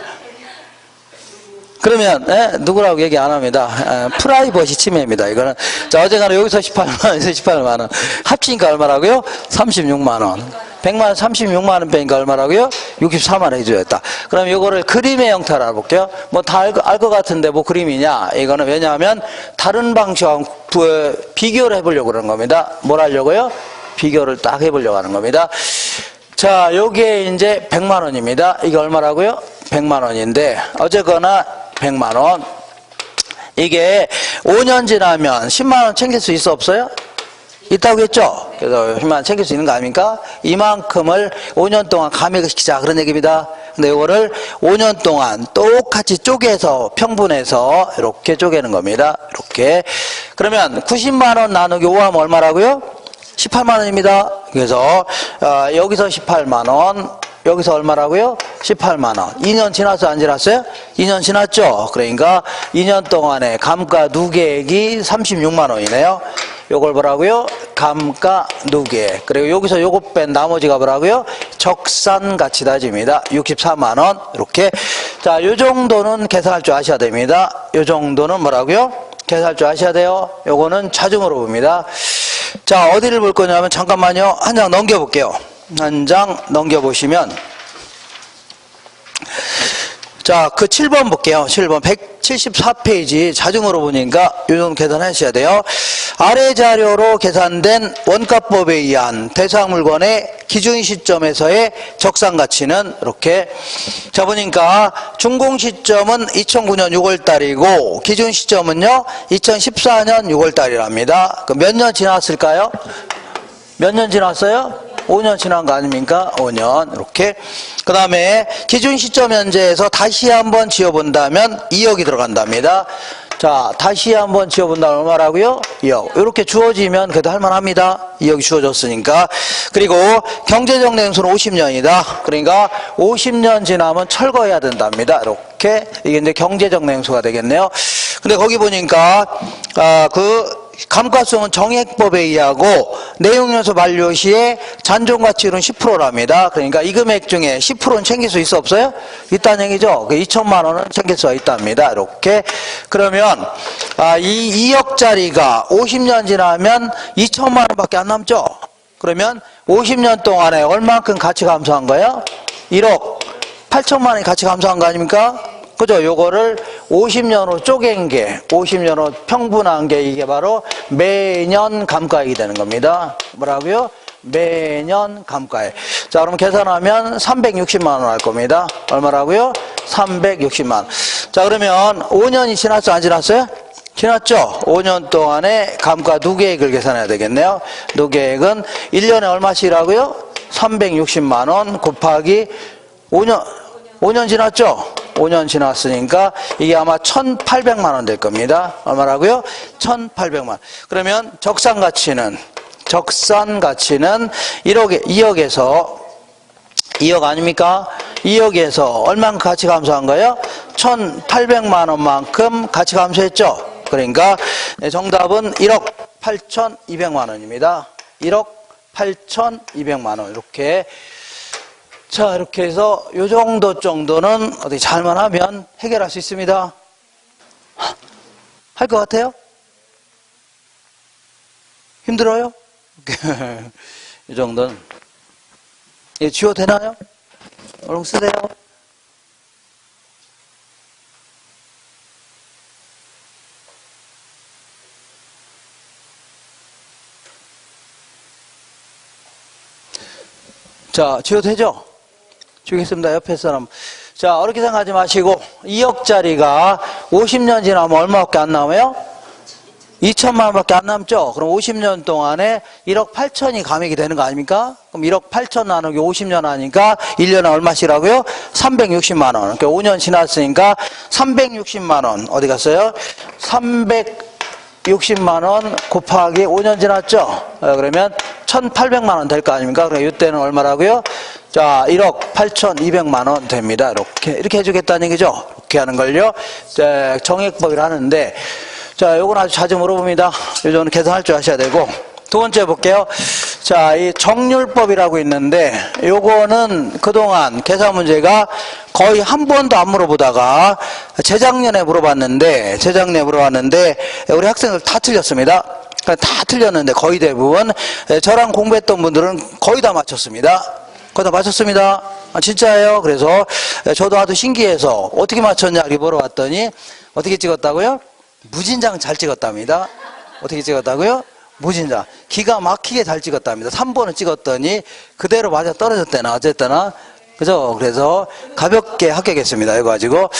그러면 누구라고 얘기 안 합니다. 프라이버시 침해입니다. 이거는 자 어제가는 여기서 18만 원, 여기서 18만 원 합치니까 얼마라고요? 36만 원. 100만 원 36만 원 빼니까 얼마라고요? 64만 원 해줘야겠다. 그럼 이거를 그림의 형태로 알아볼게요. 뭐 다 알 것 같은데 뭐 그림이냐? 이거는 왜냐하면 다른 방식하고 비교를 해보려고 그러는 겁니다. 뭘 하려고요? 비교를 딱 해보려고 하는 겁니다. 자, 여기에 이제 100만 원입니다. 이게 얼마라고요? 100만 원인데 어쨌거나 100만 원. 이게 5년 지나면 10만 원 챙길 수 있어 없어요? 있다고 했죠? 그래서 10만 원 챙길 수 있는 거 아닙니까? 이만큼을 5년 동안 감액을 시키자 그런 얘기입니다. 근데 이거를 5년 동안 똑같이 쪼개서 평분해서 이렇게 쪼개는 겁니다. 이렇게. 그러면 90만 원 나누기 5하면 얼마라고요? 18만 원입니다. 그래서 여기서 18만 원, 여기서 얼마라고요? 18만 원. 2년 지났어요? 안 지났어요? 2년 지났죠? 그러니까 2년 동안에 감가 누계액이 36만 원이네요. 요걸 뭐라고요? 감가 누계. 그리고 여기서 요거 뺀 나머지가 뭐라고요? 적산 가치 따집니다. 64만 원. 이렇게. 자, 요 정도는 계산할 줄 아셔야 됩니다. 요 정도는 뭐라고요? 계산할 줄 아셔야 돼요. 요거는 자주 물어봅니다. 자, 어디를 볼 거냐면, 잠깐만요. 한 장 넘겨볼게요. 한 장 넘겨보시면, 자, 그 7번 볼게요. 7번. 174페이지. 자주 물어보니까 요 정도 계산하셔야 돼요. 아래 자료로 계산된 원가법에 의한 대상 물건의 기준 시점에서의 적산 가치는 이렇게. 자, 보니까 준공 시점은 2009년 6월 달이고, 기준 시점은요, 2014년 6월 달이랍니다. 그 몇 년 지났을까요? 몇 년 지났어요? 5년 지난 거 아닙니까? 5년. 이렇게. 그 다음에 기준 시점 현재에서 다시 한번 지어본다면 2억이 들어간답니다. 자, 다시 한번 지어본다면 얼마라고요? 2억. 이렇게 주어지면 그래도 할만합니다. 2억이 주어졌으니까. 그리고 경제적 냉수는 50년이다. 그러니까 50년 지나면 철거해야 된답니다. 이렇게. 이게 이제 경제적 냉수가 되겠네요. 근데 거기 보니까, 감가수는 정액법에 의하고 내용연수 만료 시에 잔존가치율은 10%랍니다. 그러니까 이 금액 중에 10%는 챙길 수 있어 없어요? 있다는 얘기죠. 2천만 원은 챙길 수가 있답니다. 이렇게. 그러면 이 2억짜리가 50년 지나면 2천만 원밖에 안 남죠. 그러면 50년 동안에 얼만큼 가치 감소한 거예요? 1억 8천만 원이 가치 감소한 거 아닙니까? 그죠? 요거를 50년으로 쪼갠 게, 50년으로 평분한 게 이게 바로 매년 감가액이 되는 겁니다. 뭐라고요? 매년 감가액. 자, 그럼 계산하면 360만 원 할 겁니다. 얼마라고요? 360만 원. 자, 그러면 5년이 지났어? 안 지났어요? 지났죠? 5년 동안에 감가 누계액을 계산해야 되겠네요. 누계액은 1년에 얼마씩이라고요? 360만 원 곱하기 5년 지났죠? 5년 지났으니까 이게 아마 1,800만 원 될 겁니다. 얼마라고요? 1,800만 원. 그러면 적산 가치는 2억에서 2억 아닙니까? 2억에서 얼만큼 가치 감소한 거예요? 1,800만 원만큼 가치 감소했죠? 그러니까 정답은 1억 8,200만 원입니다. 1억 8,200만 원. 이렇게. 자, 이렇게 해서 요 정도는 어떻게 잘만 하면 해결할 수 있습니다. 할 것 같아요? 힘들어요? 이 정도는. 예, 지워도 되나요? 얼른 쓰세요. 자, 지워도 되죠? 주겠습니다. 옆에 사람. 자, 어렵게 생각하지 마시고 2억짜리가 50년 지나면 얼마밖에 안 남아요? 2천만 원밖에 안 남죠? 그럼 50년 동안에 1억 8천이 감액이 되는 거 아닙니까? 그럼 1억 8천 나누기 50년 하니까 1년에 얼마씩이라고요? 360만 원. 그러니까 5년 지났으니까 360만 원. 어디 갔어요? 360만 원 곱하기 5년 지났죠? 그러면 1,800만 원 될 거 아닙니까? 그럼 이때는 얼마라고요? 자, 1억 8,200만 원 됩니다. 이렇게 해주겠다는 얘기죠? 이렇게 하는 걸요. 자, 정액법을 하는데, 자, 요건 아주 자주 물어봅니다. 요즘은 계산할 줄 아셔야 되고. 두 번째 볼게요. 자, 이 정률법이라고 있는데, 요거는 그동안 계산 문제가 거의 한 번도 안 물어보다가 재작년에 물어봤는데, 우리 학생들 다 틀렸습니다. 다 틀렸는데 거의 대부분 저랑 공부했던 분들은 거의 다 맞췄습니다. 거의 다 맞췄습니다. 아, 진짜예요. 그래서 저도 아주 신기해서 어떻게 맞췄냐 이렇게 물어봤더니 어떻게 찍었다고요? 무진장 잘 찍었답니다. 어떻게 찍었다고요? 무진장. 기가 막히게 잘 찍었답니다. 3번을 찍었더니 그대로 맞아 떨어졌대나 어쨌거나. 그죠? 그래서 가볍게 합격했습니다. 이거 가지고.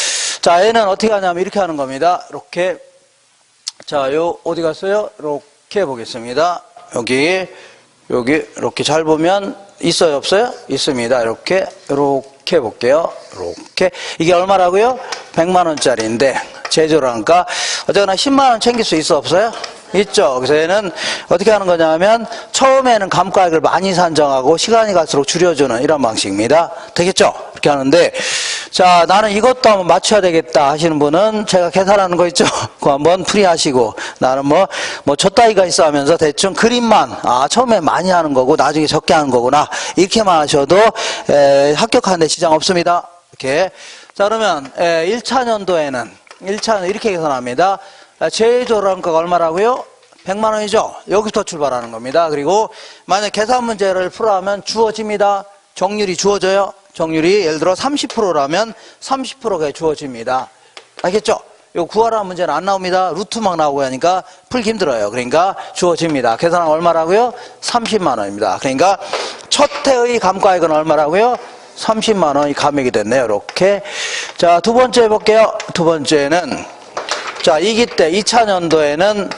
자, 얘는 어떻게 하냐면 이렇게 하는 겁니다. 이렇게. 자, 어디 갔어요? 이렇게 보겠습니다. 여기, 이렇게 잘 보면 있어요? 없어요? 있습니다. 이렇게 볼게요. 이렇게. 이게 얼마라고요? 100만원짜리인데, 제조라니까. 어쨌거나 10만원 챙길 수 있어? 없어요? 있죠. 그래서 얘는 어떻게 하는 거냐면, 처음에는 감가액을 많이 산정하고, 시간이 갈수록 줄여주는 이런 방식입니다. 되겠죠? 이렇게 하는데, 자, 나는 이것도 한번 맞춰야 되겠다 하시는 분은 제가 계산하는 거 있죠? 그거 한번 풀이하시고, 나는 저 따위가 있어 하면서 대충 그림만, 처음에 많이 하는 거고, 나중에 적게 하는 거구나. 이렇게만 하셔도, 합격하는 데 지장 없습니다. 이렇게. 자, 그러면, 1차 년도에는, 1차는 이렇게 계산합니다. 제조량가가 얼마라고요? 100만 원이죠. 여기부터 출발하는 겁니다. 그리고 만약 계산 문제를 풀어하면 주어집니다. 정률이 주어져요. 정률이 예를 들어 30%라면 30%가 주어집니다. 알겠죠? 이거 구하라는 문제는 안 나옵니다. 루트 막 나오고 하니까 풀기 힘들어요. 그러니까 주어집니다. 계산은 얼마라고요? 30만 원입니다. 그러니까 첫 해의 감가액은 얼마라고요? 30만 원이 감액이 됐네요. 이렇게. 자, 두 번째 해볼게요. 두 번째는, 자, 이기 때 2000년도에는,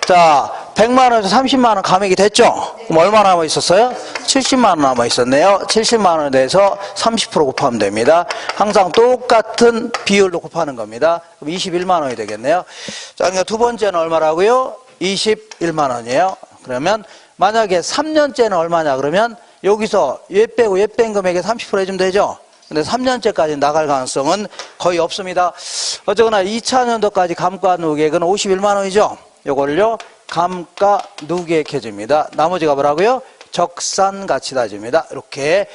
자, 100만 원에서 30만 원 감액이 됐죠? 그럼 얼마 남아 있었어요? 70만 원 남아 있었네요. 70만 원에 대해서 30% 곱하면 됩니다. 항상 똑같은 비율로 곱하는 겁니다. 그럼 21만 원이 되겠네요. 자, 그러니까 두 번째는 얼마라고요? 21만 원이에요. 그러면 만약에 3년째는 얼마냐? 그러면 여기서 얘 빼고 얘 뺀 금액에 30% 해주면 되죠? 근데 3년째까지 나갈 가능성은 거의 없습니다. 어쨌거나 2000년도까지 감가 누계액은 51만 원이죠? 요걸요, 감가 누계액 해줍니다. 나머지가 뭐라고요? 적산 가치 따집니다. 이렇게.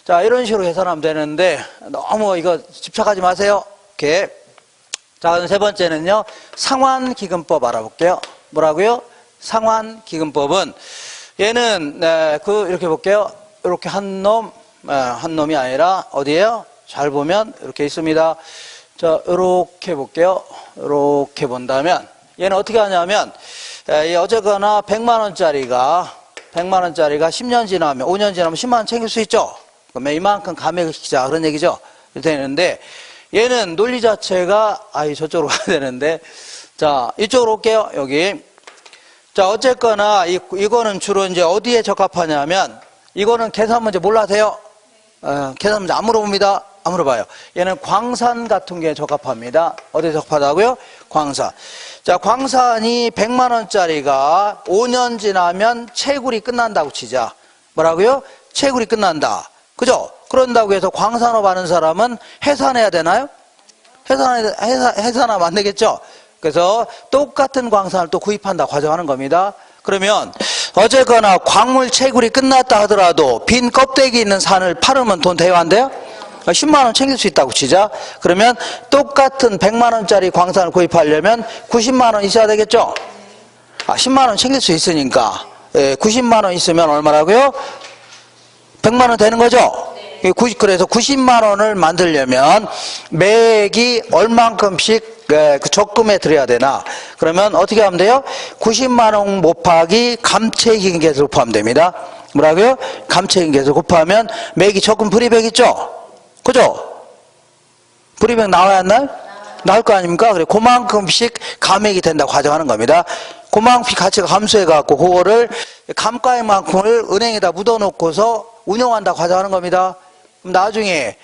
자, 이런 식으로 계산하면 되는데, 너무 이거 집착하지 마세요. 이렇게. 자, 그럼 세 번째는요, 상환기금법 알아볼게요. 뭐라고요? 상환기금법은, 얘는, 이렇게 볼게요. 이렇게 한 놈이 아니라, 어디에요? 잘 보면, 이렇게 있습니다. 자, 이렇게 볼게요. 이렇게 본다면, 얘는 어떻게 하냐면, 어쨌거나 100만 원짜리가 10년 지나면, 5년 지나면 10만 원 챙길 수 있죠? 그러면 이만큼 감액을 시키자. 그런 얘기죠? 이렇게 되는데, 얘는 논리 자체가, 저쪽으로 가야 되는데, 자, 이쪽으로 올게요. 여기. 자, 어쨌거나, 이거는 주로 이제 어디에 적합하냐면, 이거는 계산 문제 몰라세요? 계산 문제 안 물어봅니다. 안 물어봐요. 얘는 광산 같은 게 적합합니다. 어디에 적합하다고요? 광산. 자, 광산이 100만 원짜리가 5년 지나면 채굴이 끝난다고 치자. 뭐라고요? 채굴이 끝난다. 그죠? 그런다고 해서 광산업 하는 사람은 해산해야 되나요? 해산하면 안 되겠죠? 그래서 똑같은 광산을 또 구입한다 과정하는 겁니다. 그러면 어쨌거나 광물 채굴이 끝났다 하더라도 빈 껍데기 있는 산을 팔으면 돈 돼요, 안 돼요? 10만 원 챙길 수 있다고 치자. 그러면 똑같은 100만 원짜리 광산을 구입하려면 90만 원 있어야 되겠죠? 10만 원 챙길 수 있으니까 90만 원 있으면 얼마라고요? 100만 원 되는 거죠? 그래서 90만 원을 만들려면 매액이 얼만큼씩 그 적금에 들여야 되나? 그러면 어떻게 하면 돼요? 90만 원 곱하기 감채기금계수를 곱하면 됩니다. 뭐라고요? 감채기금계수 곱하면 매액이 적금 불이백 있죠? 그죠? 불이백 나와야 하나요? 나올 거 아닙니까? 그래, 그만큼씩 감액이 된다고 가정하는 겁니다. 그만큼 가치가 감소해갖고, 그거를 감가액만큼을 은행에다 묻어놓고서 운영한다고 가정하는 겁니다. 그럼 나중에,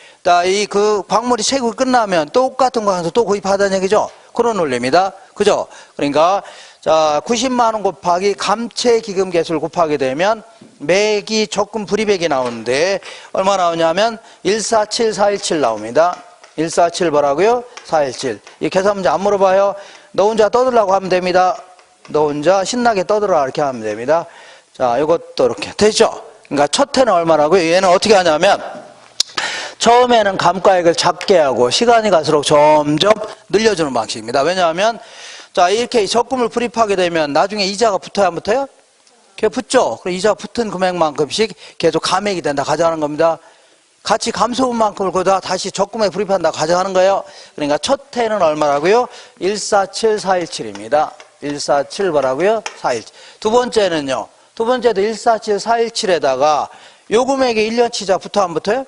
그 광물이 채굴이 끝나면 똑같은 거 하면서 또 구입하다는 얘기죠? 그런 논리입니다. 그죠? 그러니까, 자, 90만 원 곱하기 감채기금 개수를 곱하게 되면 매기 적금 불이백이 나오는데 얼마 나오냐면 147417 나옵니다. 147 뭐라고요? 417. 이 계산 문제 안 물어봐요. 너 혼자 떠들라고 하면 됩니다. 너 혼자 신나게 떠들어 이렇게 하면 됩니다. 자, 이것도 이렇게 되죠? 그러니까 첫 해는 얼마라고요? 얘는 어떻게 하냐면 처음에는 감가액을 작게 하고 시간이 갈수록 점점 늘려주는 방식입니다. 왜냐하면 자, 이렇게 적금을 불입하게 되면 나중에 이자가 붙어야 안 붙어요? 그게 붙죠? 그럼 이자 붙은 금액만큼씩 계속 감액이 된다 가져가는 겁니다. 가치 감소분 만큼을 거다 다시 적금에 불입한다 가져가는 거예요. 그러니까 첫 해는 얼마라고요? 147417입니다. 147 뭐라고요? 417. 두 번째는요. 두 번째도 147417에다가 요 금액에 1년치 이자 붙어 안 붙어요?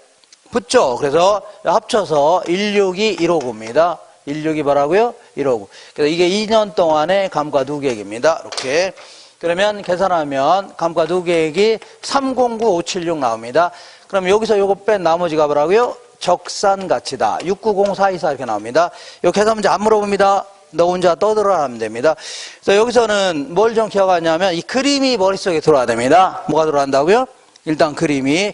붙죠? 그래서 합쳐서 162,159입니다. 162 뭐라고요? 159. 그래서 이게 2년 동안의 감가 누계액입니다. 이렇게. 그러면 계산하면 감가 누계액이 309576 나옵니다. 그럼 여기서 요거 뺀 나머지가 뭐라고요? 적산 가치다. 690424 이렇게 나옵니다. 요 계산 문제 안 물어봅니다. 너 혼자 떠들어라 하면 됩니다. 그래서 여기서는 뭘 좀 기억하냐면 이 그림이 머릿속에 들어와야 됩니다. 뭐가 들어간다고요? 일단 그림이.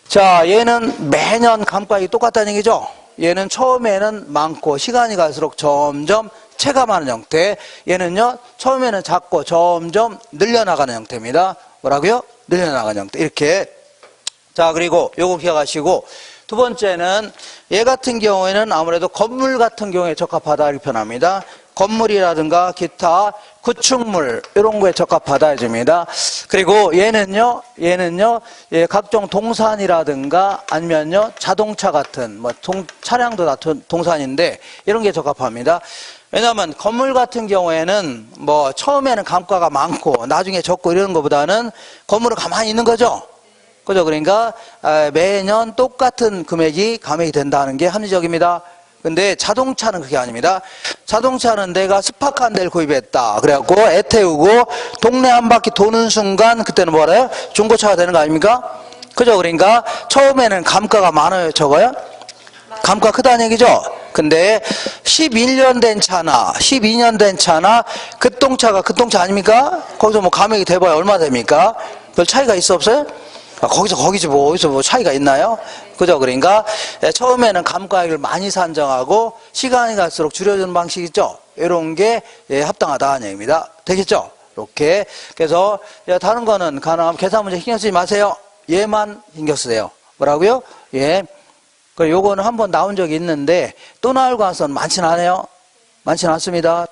자, 얘는 매년 감가액이 똑같다는 얘기죠? 얘는 처음에는 많고 시간이 갈수록 점점 체감하는 형태. 얘는요, 처음에는 작고 점점 늘려나가는 형태입니다. 뭐라고요? 늘려나가는 형태. 이렇게. 자, 그리고 요거 기억하시고 두 번째는 얘 같은 경우에는 아무래도 건물 같은 경우에 적합하다 이렇게 표현합니다. 건물이라든가 기타 구축물 이런 거에 적합하다 해줍니다. 그리고 얘는요 예, 각종 동산이라든가 아니면요 자동차 같은 뭐 차량도 다 동산인데 이런 게 적합합니다. 왜냐하면 건물 같은 경우에는 뭐 처음에는 감가가 많고 나중에 적고 이런 것보다는 건물은 가만히 있는 거죠. 그죠? 그러니까 매년 똑같은 금액이 감액이 된다는 게 합리적입니다. 근데 자동차는 그게 아닙니다. 자동차는 내가 스파크한 데를 구입했다. 그래갖고 애 태우고 동네 한 바퀴 도는 순간 그때는 뭐래요? 중고차가 되는 거 아닙니까? 그죠? 그러니까 처음에는 감가가 많아요, 적어요? 감가 크다는 얘기죠? 근데 12년 된 차나 급동차가 급동차 아닙니까? 거기서 뭐 감액이 돼봐야 얼마 됩니까? 별 차이가 있어 없어요? 거기서 뭐 어디서 뭐 차이가 있나요? 그죠? 그러니까 처음에는 감가액을 많이 산정하고 시간이 갈수록 줄여주는 방식이죠. 이런 게 합당하다는 얘기입니다. 되겠죠? 이렇게. 그래서 다른 거는 가능하면 계산 문제 신경 쓰지 마세요. 얘만 신경 쓰세요. 뭐라고요? 예. 그 요거는 한번 나온 적이 있는데 또 나올 가능성은 많지는 않아요. 많지는 않습니다.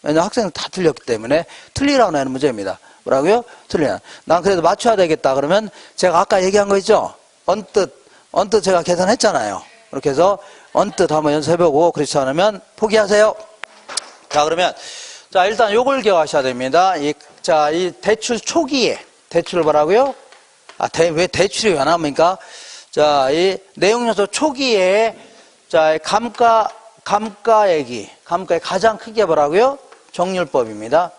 왜냐면 학생들 다 틀렸기 때문에 틀리라고 내는 문제입니다. 뭐라고요? 틀리나. 난 그래도 맞춰야 되겠다. 그러면 제가 아까 얘기한 거 있죠? 언뜻 제가 계산했잖아요. 그렇게 해서 언뜻 한번 연습해보고 그렇지 않으면 포기하세요. 자, 그러면 자 일단 요걸 기억하셔야 됩니다. 이 대출 초기에 대출을 뭐라고요? 왜 대출이 왜 나옵니까? 자, 이 내용 요소 초기에 자 감가액이 가장 크게 뭐라고요? 정률법입니다.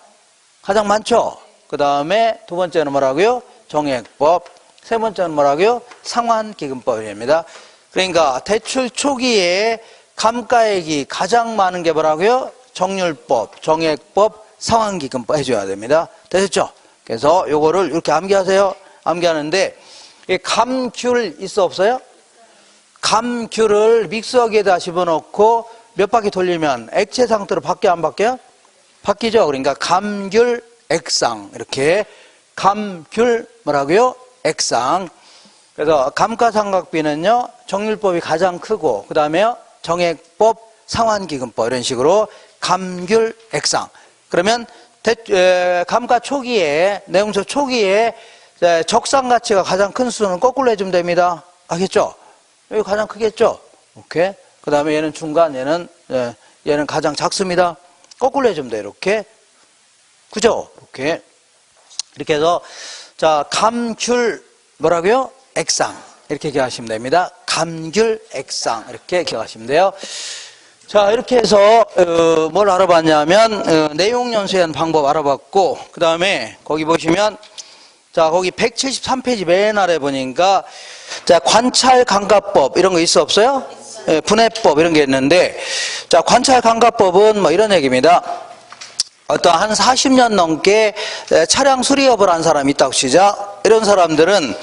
가장 많죠? 그 다음에 두 번째는 뭐라고요? 정액법. 세 번째는 뭐라고요? 상환기금법입니다. 그러니까 대출 초기에 감가액이 가장 많은 게 뭐라고요? 정률법, 정액법, 상환기금법 해줘야 됩니다. 되셨죠? 그래서 요거를 이렇게 암기하세요. 암기하는데 감귤 있어 없어요? 감귤을 믹서기에다 집어넣고 몇 바퀴 돌리면 액체 상태로 바뀌어 안 바뀌어요? 바뀌죠? 그러니까 감귤 액상 이렇게 감귤 뭐라고요? 액상. 그래서 감가상각비는요 정률법이 가장 크고 그 다음에요 정액법 상환기금법 이런 식으로 감귤 액상. 그러면 감가 초기에 내용서 초기에 적상가치가 가장 큰 수는 거꾸로 해주면 됩니다. 알겠죠? 여기 가장 크겠죠? 오케이. 그 다음에 얘는 중간 얘는 가장 작습니다. 거꾸로 해주면 돼요. 이렇게. 그죠? 이렇게 해서, 자, 감귤, 뭐라고요? 액상. 이렇게 기억하시면 됩니다. 감귤 액상. 이렇게 기억하시면 돼요. 자, 이렇게 해서, 뭘 알아봤냐면, 내용 연수한 방법 알아봤고, 그 다음에, 거기 보시면, 자, 거기 173페이지 맨 아래 보니까, 자, 관찰감가법, 이런 거 있어 없어요? 예, 분해법, 이런 게 있는데, 자, 관찰감가법은 뭐 이런 얘기입니다. 어떤 한 40년 넘게 차량 수리업을 한 사람이 있다고 치자. 이런 사람들은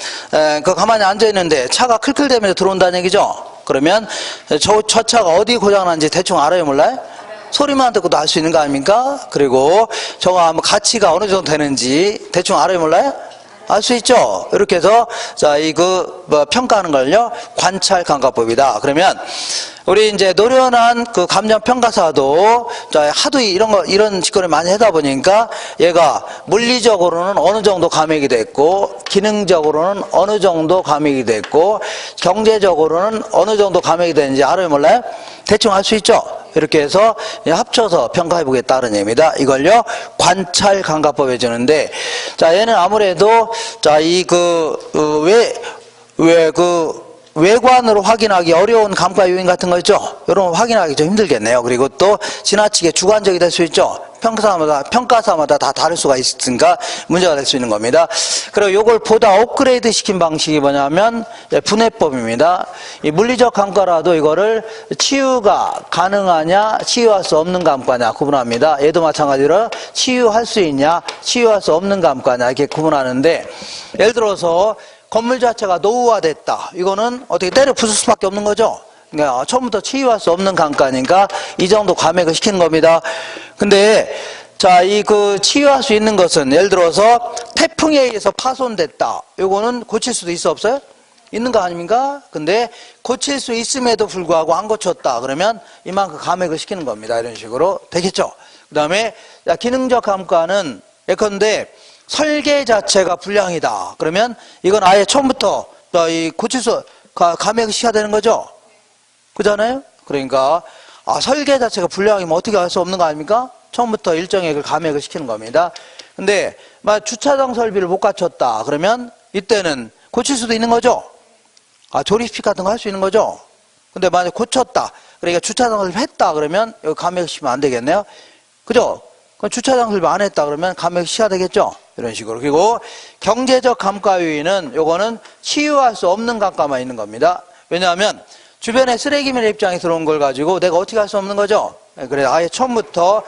그 가만히 앉아있는데 차가 클클대면서 들어온다는 얘기죠. 그러면 저 차가 어디 고장난지 대충 알아요 몰라요? 소리만 듣고도 알 수 있는 거 아닙니까? 그리고 저거 가치가 어느 정도 되는지 대충 알아요 몰라요? 알 수 있죠. 이렇게 해서 자 평가하는 걸요 관찰감가법이다. 그러면 우리 이제 노련한 그 감정 평가사도 자 하도 이런 짓거리 많이 하다 보니까 얘가 물리적으로는 어느 정도 감액이 됐고 기능적으로는 어느 정도 감액이 됐고 경제적으로는 어느 정도 감액이 되는지 알아요 몰라요? 대충 알 수 있죠. 이렇게 해서 합쳐서 평가해 보겠다는 얘기입니다. 이걸요 관찰감가법 해주는데 자 얘는 아무래도 자 외관으로 확인하기 어려운 감가 요인 같은 거 있죠? 이런 거 확인하기 좀 힘들겠네요. 그리고 또 지나치게 주관적이 될 수 있죠? 평가사마다 다 다를 수가 있으니까 문제가 될 수 있는 겁니다. 그리고 요걸 보다 업그레이드 시킨 방식이 뭐냐면 분해법입니다. 이 물리적 감가라도 이거를 치유가 가능하냐, 치유할 수 없는 감가냐 구분합니다. 얘도 마찬가지로 치유할 수 있냐, 치유할 수 없는 감가냐 이렇게 구분하는데 예를 들어서 건물 자체가 노후화됐다. 이거는 어떻게 때려 부술 수밖에 없는 거죠. 그러니까 처음부터 치유할 수 없는 감가니까 이 정도 감액을 시키는 겁니다. 근데 자, 치유할 수 있는 것은 예를 들어서 태풍에 의해서 파손됐다. 이거는 고칠 수도 있어 없어요? 있는 거 아닙니까? 근데 고칠 수 있음에도 불구하고 안 고쳤다. 그러면 이만큼 감액을 시키는 겁니다. 이런 식으로 되겠죠? 그 다음에 기능적 감가는 예컨대 설계 자체가 불량이다. 그러면 이건 아예 처음부터 이 고칠 수 감액을 시켜야 되는 거죠? 그잖아요? 그러니까 설계 자체가 불량이면 어떻게 할 수 없는 거 아닙니까? 처음부터 일정액을 감액을 시키는 겁니다. 근데 주차장 설비를 못 갖췄다. 그러면 이때는 고칠 수도 있는 거죠? 조립식 같은 거 할 수 있는 거죠? 근데 만약 고쳤다. 그러니까 주차장 설비 했다. 그러면 여기 감액 시키면 안 되겠네요? 그죠? 그럼 주차장 설비 안 했다. 그러면 감액 시켜야 되겠죠? 이런 식으로. 그리고 경제적 감가 요인은 요거는 치유할 수 없는 감가만 있는 겁니다. 왜냐하면 주변에 쓰레기밀 입장에 들어온 걸 가지고 내가 어떻게 할 수 없는 거죠? 그래서 아예 처음부터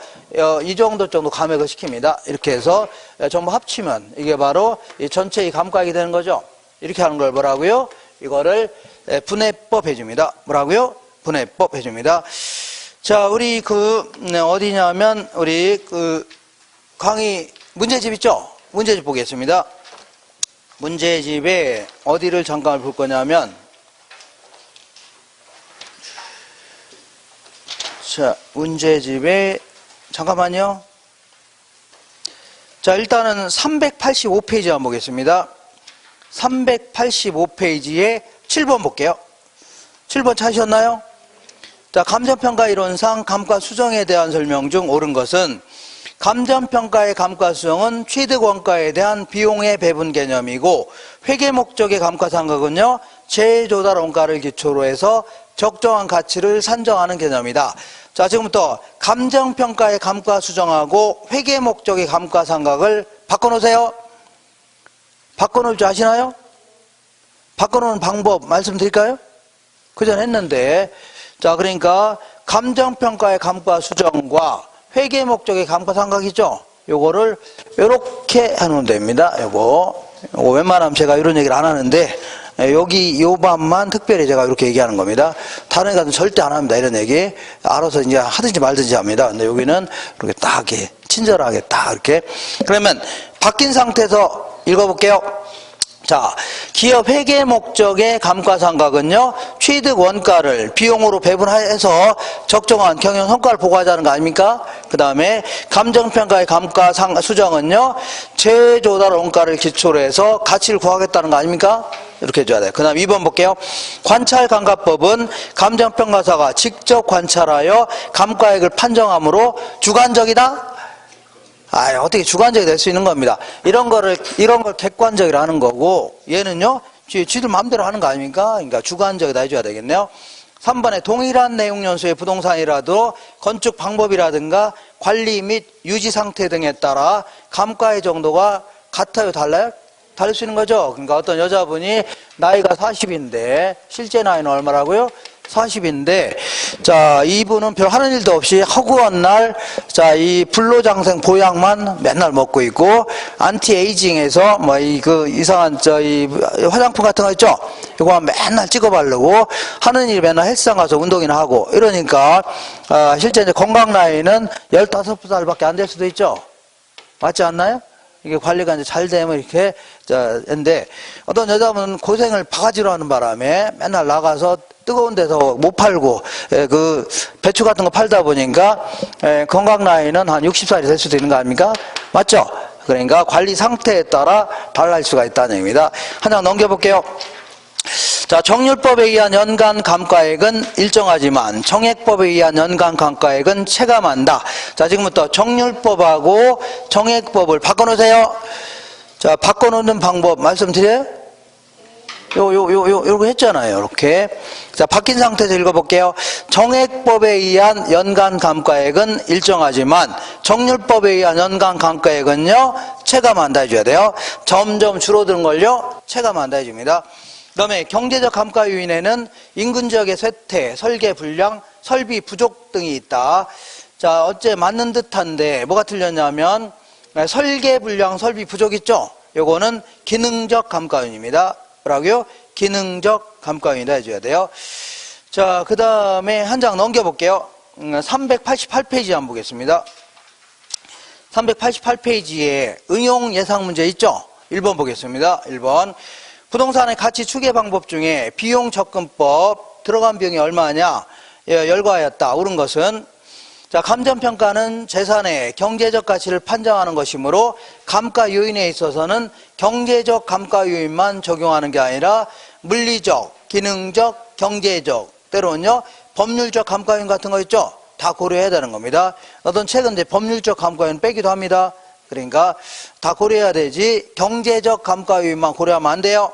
이 정도 감액을 시킵니다. 이렇게 해서 전부 합치면 이게 바로 이 전체의 감가액이 되는 거죠. 이렇게 하는 걸 뭐라고요? 이거를 분해법 해줍니다. 뭐라고요? 분해법 해줍니다. 자, 우리 어디냐면 우리 강의 문제집 있죠? 문제집 보겠습니다. 문제집에 어디를 잠깐 볼 거냐면 자, 문제집에 잠깐만요. 자, 일단은 385페이지 한번 보겠습니다. 385페이지에 7번 볼게요. 7번 찾으셨나요? 자, 감정평가 이론상 감가수정에 대한 설명 중 옳은 것은 감정평가의 감가수정은 취득 원가에 대한 비용의 배분 개념이고 회계 목적의 감가상각은요 재조달 원가를 기초로 해서 적정한 가치를 산정하는 개념이다. 자, 지금부터 감정평가의 감가수정하고 회계 목적의 감가상각을 바꿔놓으세요. 바꿔놓을 줄 아시나요? 바꿔놓는 방법 말씀드릴까요? 그전 했는데, 자, 그러니까 감정평가의 감가수정과 회계 목적의 감가상각이죠. 요거를 요렇게 해놓으면 됩니다. 요거 웬만하면 제가 이런 얘기를 안 하는데 여기 요 반만 특별히 제가 이렇게 얘기하는 겁니다. 다른 애들은 절대 안 합니다. 이런 얘기 알아서 이제 하든지 말든지 합니다. 근데 여기는 이렇게 딱 이렇게 친절하게 딱 이렇게. 그러면 바뀐 상태에서 읽어볼게요. 자, 기업 회계 목적의 감가상각은요 취득 원가를 비용으로 배분해서 적정한 경영 성과를 보고하자는 거 아닙니까? 그 다음에 감정평가의 감가수정은요 재조달 원가를 기초로 해서 가치를 구하겠다는 거 아닙니까? 이렇게 해줘야 돼요. 그 다음 2번 볼게요. 관찰감가법은 감정평가사가 직접 관찰하여 감가액을 판정하므로 주관적이다? 어떻게 주관적이 될 수 있는 겁니다. 이런 걸 객관적이라 하는 거고, 얘는요, 쥐들 마음대로 하는 거 아닙니까? 그러니까 주관적이다 해줘야 되겠네요. 3번에 동일한 내용 연수의 부동산이라도 건축 방법이라든가 관리 및 유지 상태 등에 따라 감가의 정도가 같아요? 달라요? 다를 수 있는 거죠. 그러니까 어떤 여자분이 나이가 40인데, 실제 나이는 얼마라고요? 40인데, 자, 이분은 별 하는 일도 없이 허구한 날, 자, 이 불로장생 보약만 맨날 먹고 있고, 안티에이징에서 이상한 이 화장품 같은 거 있죠? 이거 맨날 찍어 바르고, 하는 일 맨날 헬스장 가서 운동이나 하고, 이러니까, 실제 이제 건강 나이는 15살밖에 안 될 수도 있죠? 맞지 않나요? 이게 관리가 이제 잘 되면 이렇게, 근데 어떤 여자분은 고생을 바가지로 하는 바람에 맨날 나가서 뜨거운 데서 못 팔고, 배추 같은 거 팔다 보니까, 건강 나이는 한 60살이 될 수도 있는 거 아닙니까? 맞죠? 그러니까 관리 상태에 따라 달라질 수가 있다는 얘기입니다. 한 장 넘겨볼게요. 자, 정률법에 의한 연간 감가액은 일정하지만 정액법에 의한 연간 감가액은 체감한다. 자, 지금부터 정률법하고 정액법을 바꿔놓으세요. 자, 바꿔놓는 방법 말씀드려요? 요거 했잖아요. 이렇게. 자, 바뀐 상태에서 읽어볼게요. 정액법에 의한 연간 감가액은 일정하지만 정률법에 의한 연간 감가액은요, 체감한다 해줘야 돼요. 점점 줄어드는 걸요, 체감한다 해줍니다. 그 다음에 경제적 감가 요인에는 인근 지역의 쇠퇴, 설계 불량, 설비 부족 등이 있다. 자, 어째 맞는 듯한데 뭐가 틀렸냐면 설계 불량, 설비 부족 있죠? 요거는 기능적 감가 요인입니다. 뭐라고요? 기능적 감가 요인이다 해줘야 돼요. 자, 그 다음에 한 장 넘겨볼게요. 388페이지 한번 보겠습니다. 388페이지에 응용 예상 문제 있죠? 1번 보겠습니다. 1번. 부동산의 가치 추계 방법 중에 비용 접근법 들어간 비용이 얼마냐 열거하였다. 옳은 것은 자, 감정평가는 재산의 경제적 가치를 판정하는 것이므로 감가 요인에 있어서는 경제적 감가 요인만 적용하는 게 아니라 물리적, 기능적, 경제적, 때로는요 법률적 감가 요인 같은 거 있죠? 다 고려해야 되는 겁니다. 어떤 책은 이제 법률적 감가 요인 빼기도 합니다. 그러니까 다 고려해야 되지 경제적 감가 요인만 고려하면 안 돼요.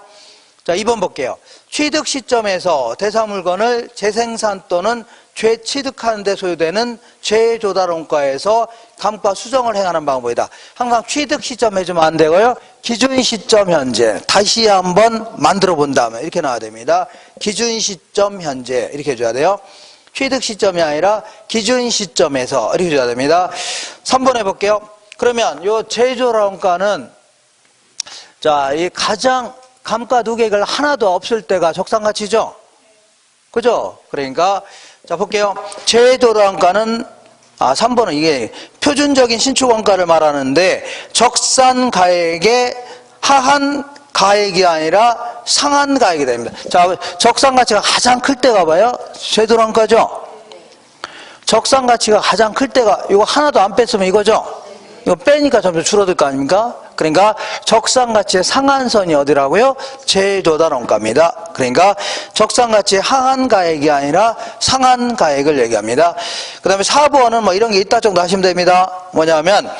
자, 2번 볼게요. 취득 시점에서 대상 물건을 재생산 또는 재취득하는 데 소요되는 재조달원가에서 감가 수정을 행하는 방법이다. 항상 취득 시점 해주면 안 되고요. 기준 시점 현재 다시 한번 만들어 본다면 이렇게 나와야 됩니다. 기준 시점 현재 이렇게 해줘야 돼요. 취득 시점이 아니라 기준 시점에서 이렇게 해줘야 됩니다. 3번 해볼게요. 그러면 요 재조달원가는 자, 이 가장 감가 누계가 하나도 없을 때가 적산가치죠? 그죠? 그러니까 자, 볼게요. 재조달원가는 3번은 이게 표준적인 신축원가를 말하는데 적산가액의 하한 가액이 아니라 상한 가액이 됩니다. 자, 적산가치가 가장 클 때가 봐요. 재조달원가죠? 적산가치가 가장 클 때가 이거 하나도 안 뺐으면 이거죠? 이거 빼니까 점점 줄어들 거 아닙니까? 그러니까 적산가치의 상한선이 어디라고요? 재조달원가입니다. 그러니까 적산가치의 하한가액이 아니라 상한가액을 얘기합니다. 그 다음에 4번은 뭐 이런 게 있다 정도 하시면 됩니다. 뭐냐면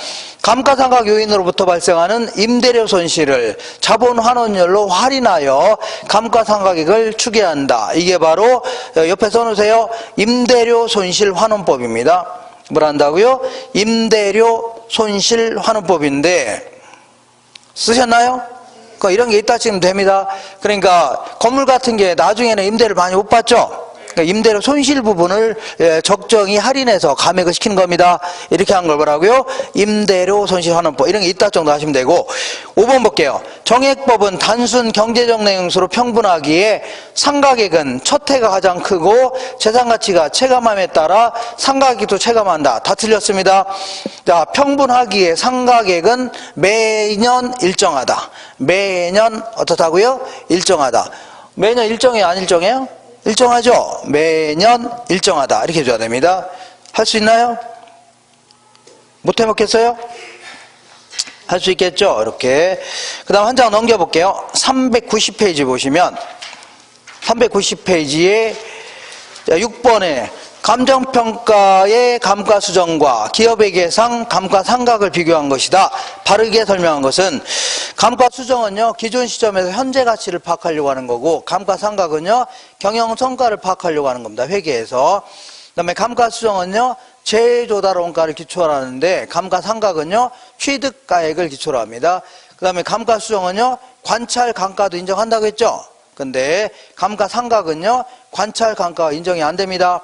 감가상각 요인으로부터 발생하는 임대료 손실을 자본환원율로 할인하여 감가상각액을 추계한다. 이게 바로 옆에 써놓으세요. 임대료 손실 환원법입니다. 뭘 한다고요? 임대료 손실 환원법인데 쓰셨나요? 이런 게 있다 치면 됩니다. 그러니까 건물 같은 게 나중에는 임대를 많이 못 받죠? 그러니까 임대료 손실 부분을 적정히 할인해서 감액을 시키는 겁니다. 이렇게 한 걸 뭐라고요? 임대료 손실 환원법. 이런 게 있다 정도 하시면 되고 5번 볼게요. 정액법은 단순 경제적 내용수로 평분하기에 상가액은 첫 해가 가장 크고 재산가치가 체감함에 따라 상가액도 체감한다. 다 틀렸습니다. 자, 평분하기에 상가액은 매년 일정하다. 매년 어떻다고요? 일정하다. 매년 일정해요? 안 일정해요? 일정하죠? 매년 일정하다. 이렇게 해줘야 됩니다. 할 수 있나요? 못 해먹겠어요? 할 수 있겠죠? 이렇게. 그 다음 한 장 넘겨볼게요. 390페이지 보시면 390페이지에 6번에 감정평가의 감가수정과 기업의 계상 감가상각을 비교한 것이다. 바르게 설명한 것은 감가수정은요 기존 시점에서 현재 가치를 파악하려고 하는 거고 감가상각은요 경영성과를 파악하려고 하는 겁니다. 회계에서. 그 다음에 감가수정은요 재조달원가를 기초로 하는데 감가상각은요 취득가액을 기초로 합니다. 그 다음에 감가수정은요 관찰감가도 인정한다고 했죠. 근데 감가상각은요 관찰감가가 인정이 안 됩니다.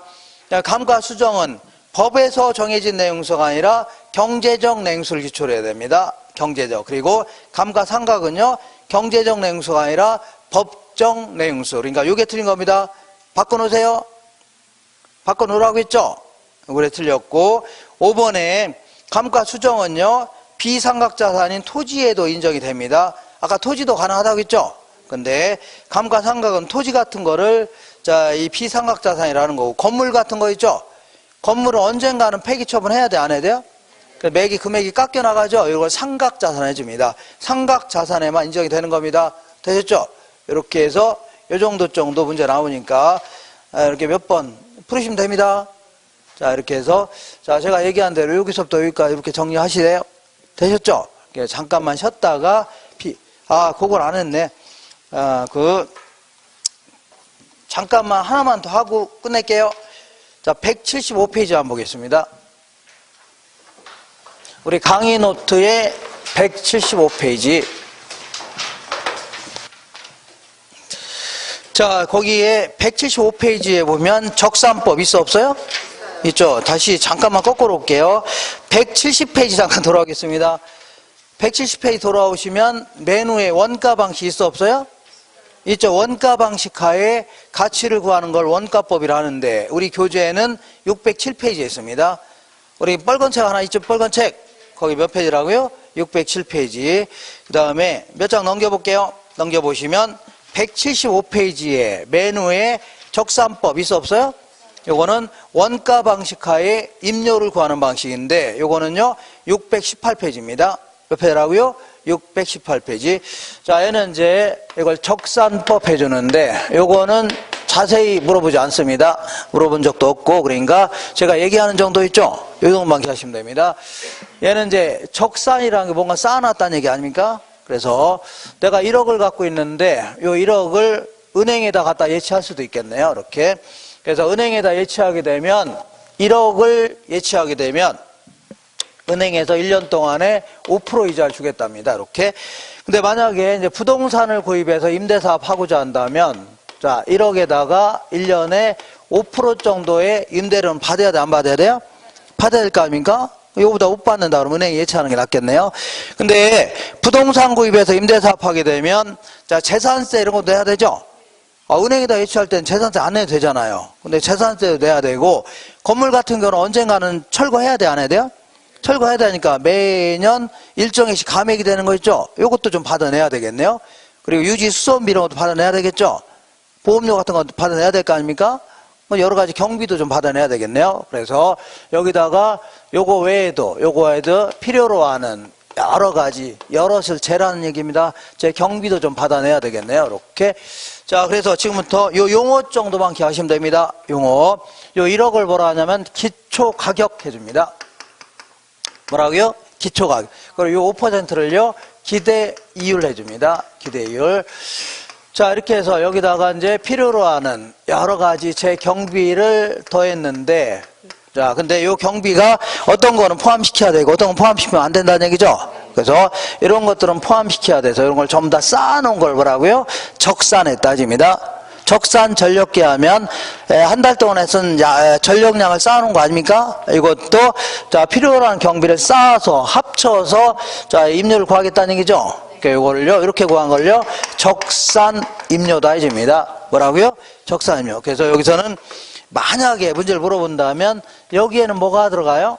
감가수정은 법에서 정해진 내용서가 아니라 경제적 내용수를 기초로 해야 됩니다. 경제적. 그리고 감가상각은요 경제적 내용수가 아니라 법적 내용수. 그러니까 이게 틀린 겁니다. 바꿔놓으세요. 바꿔놓으라고 했죠. 이게 틀렸고 5번에 감가수정은요 비상각자산인 토지에도 인정이 됩니다. 아까 토지도 가능하다고 했죠. 근데 감가상각은 토지 같은 거를 자, 이 비상각자산이라는 거고 건물 같은 거 있죠. 건물은 언젠가는 폐기 처분해야 돼, 안 해야 돼요? 금액이 깎여 나가죠. 이걸 상각자산 해줍니다. 상각자산에만 인정이 되는 겁니다. 되셨죠? 이렇게 해서 이 정도 문제 나오니까 이렇게 몇 번 풀으시면 됩니다. 자, 이렇게 해서 자, 제가 얘기한 대로 여기서부터 여기까지 이렇게 정리하시래요. 되셨죠? 잠깐만 쉬었다가 그걸 안 했네. 잠깐만 하나만 더 하고 끝낼게요. 자, 175페이지 한번 보겠습니다. 우리 강의 노트의 175페이지. 자, 거기에 175페이지에 보면 적산법 있어 없어요? 있죠. 다시 잠깐만 거꾸로 올게요. 170페이지 잠깐 돌아오겠습니다. 170페이지 돌아오시면 메뉴에 원가 방식 있어 없어요? 있죠. 원가 방식 하에 가치를 구하는 걸 원가법이라 하는데 우리 교재에는 607페이지에 있습니다. 우리 빨간 책 하나 있죠. 빨간 책. 거기 몇 페이지라고요? 607페이지. 그 다음에 몇 장 넘겨볼게요. 넘겨보시면 175페이지에 메뉴에 적산법 있어 없어요? 요거는 원가 방식하에 임료를 구하는 방식인데 요거는요 618페이지입니다. 몇 페이지라고요? 618페이지. 자, 얘는 이제 이걸 적산법 해주는데 요거는 자세히 물어보지 않습니다. 물어본 적도 없고, 그러니까 제가 얘기하는 정도 있죠? 요 정도만 기하시면 됩니다. 얘는 이제 적산이라는 게 뭔가 쌓아놨다는 얘기 아닙니까? 그래서 내가 1억을 갖고 있는데 요 1억을 은행에다 갖다 예치할 수도 있겠네요. 이렇게. 그래서 은행에다 예치하게 되면 1억을 예치하게 되면 은행에서 1년 동안에 5% 이자를 주겠답니다. 이렇게. 근데 만약에 이제 부동산을 구입해서 임대사업 하고자 한다면 자, 1억에다가 1년에 5% 정도의 임대료는 받아야 돼, 안 받아야 돼요? 받아야 될 거 아닙니까? 이거보다 못 받는다 그러면 은행에 예치하는 게 낫겠네요. 근데 부동산 구입해서 임대사업 하게 되면 자, 재산세 이런 것도 내야 되죠? 은행에다 예치할 때는 재산세 안 내도 되잖아요. 근데 재산세도 내야 되고 건물 같은 경우는 언젠가는 철거해야 돼, 안 해야 돼요? 철거해야 되니까 매년 일정액씩 감액이 되는 거 있죠? 이것도 좀 받아내야 되겠네요. 그리고 유지 수선비 이런 것도 받아내야 되겠죠? 보험료 같은 것도 받아내야 될 거 아닙니까? 여러 가지 경비도 좀 받아내야 되겠네요. 그래서 여기다가 요거 외에도 필요로 하는 여러 가지 여럿을 재라는 얘기입니다. 제 경비도 좀 받아내야 되겠네요. 이렇게. 자, 그래서 지금부터 요 용어 정도만 기하시면 됩니다. 용어. 요 1억을 뭐라 하냐면 기초 가격 해줍니다. 뭐라고요? 기초 가격. 그리고 요 5%를요 기대 이율 해줍니다. 기대 이율. 자, 이렇게 해서 여기다가 이제 필요로 하는 여러 가지 제 경비를 더했는데, 자, 근데 요 경비가 어떤 거는 포함시켜야 되고 어떤 건 포함시키면 안 된다는 얘기죠. 그래서 이런 것들은 포함시켜야 돼서 이런 걸 전부 다 쌓아놓은 걸 뭐라고요? 적산에 따집니다. 적산 전력계 하면 한 달 동안에 쓴 전력량을 쌓아놓은 거 아닙니까? 이것도 자, 필요로 하는 경비를 쌓아서 합쳐서 자, 임료를 구하겠다는 얘기죠. 이거를요, 이렇게 구한 걸요, 적산 임료다 해줍니다. 뭐라고요? 적산 임료. 그래서 여기서는 만약에 문제를 물어본다면 여기에는 뭐가 들어가요?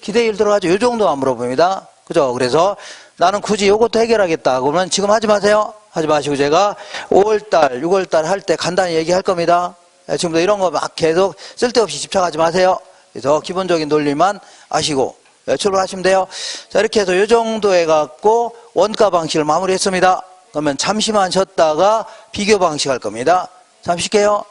기대율 들어가죠. 이 정도만 물어봅니다. 그죠? 그래서 나는 굳이 이것도 해결하겠다. 그러면 지금 하지 마세요. 하지 마시고 제가 5월달, 6월달 할 때 간단히 얘기할 겁니다. 지금부터 이런 거 막 계속 쓸데없이 집착하지 마세요. 그래서 기본적인 논리만 아시고 출발하시면 돼요. 자, 이렇게 해서 이 정도 해갖고 원가 방식을 마무리했습니다. 그러면 잠시만 쉬었다가 비교 방식 할 겁니다. 잠시 쉴게요.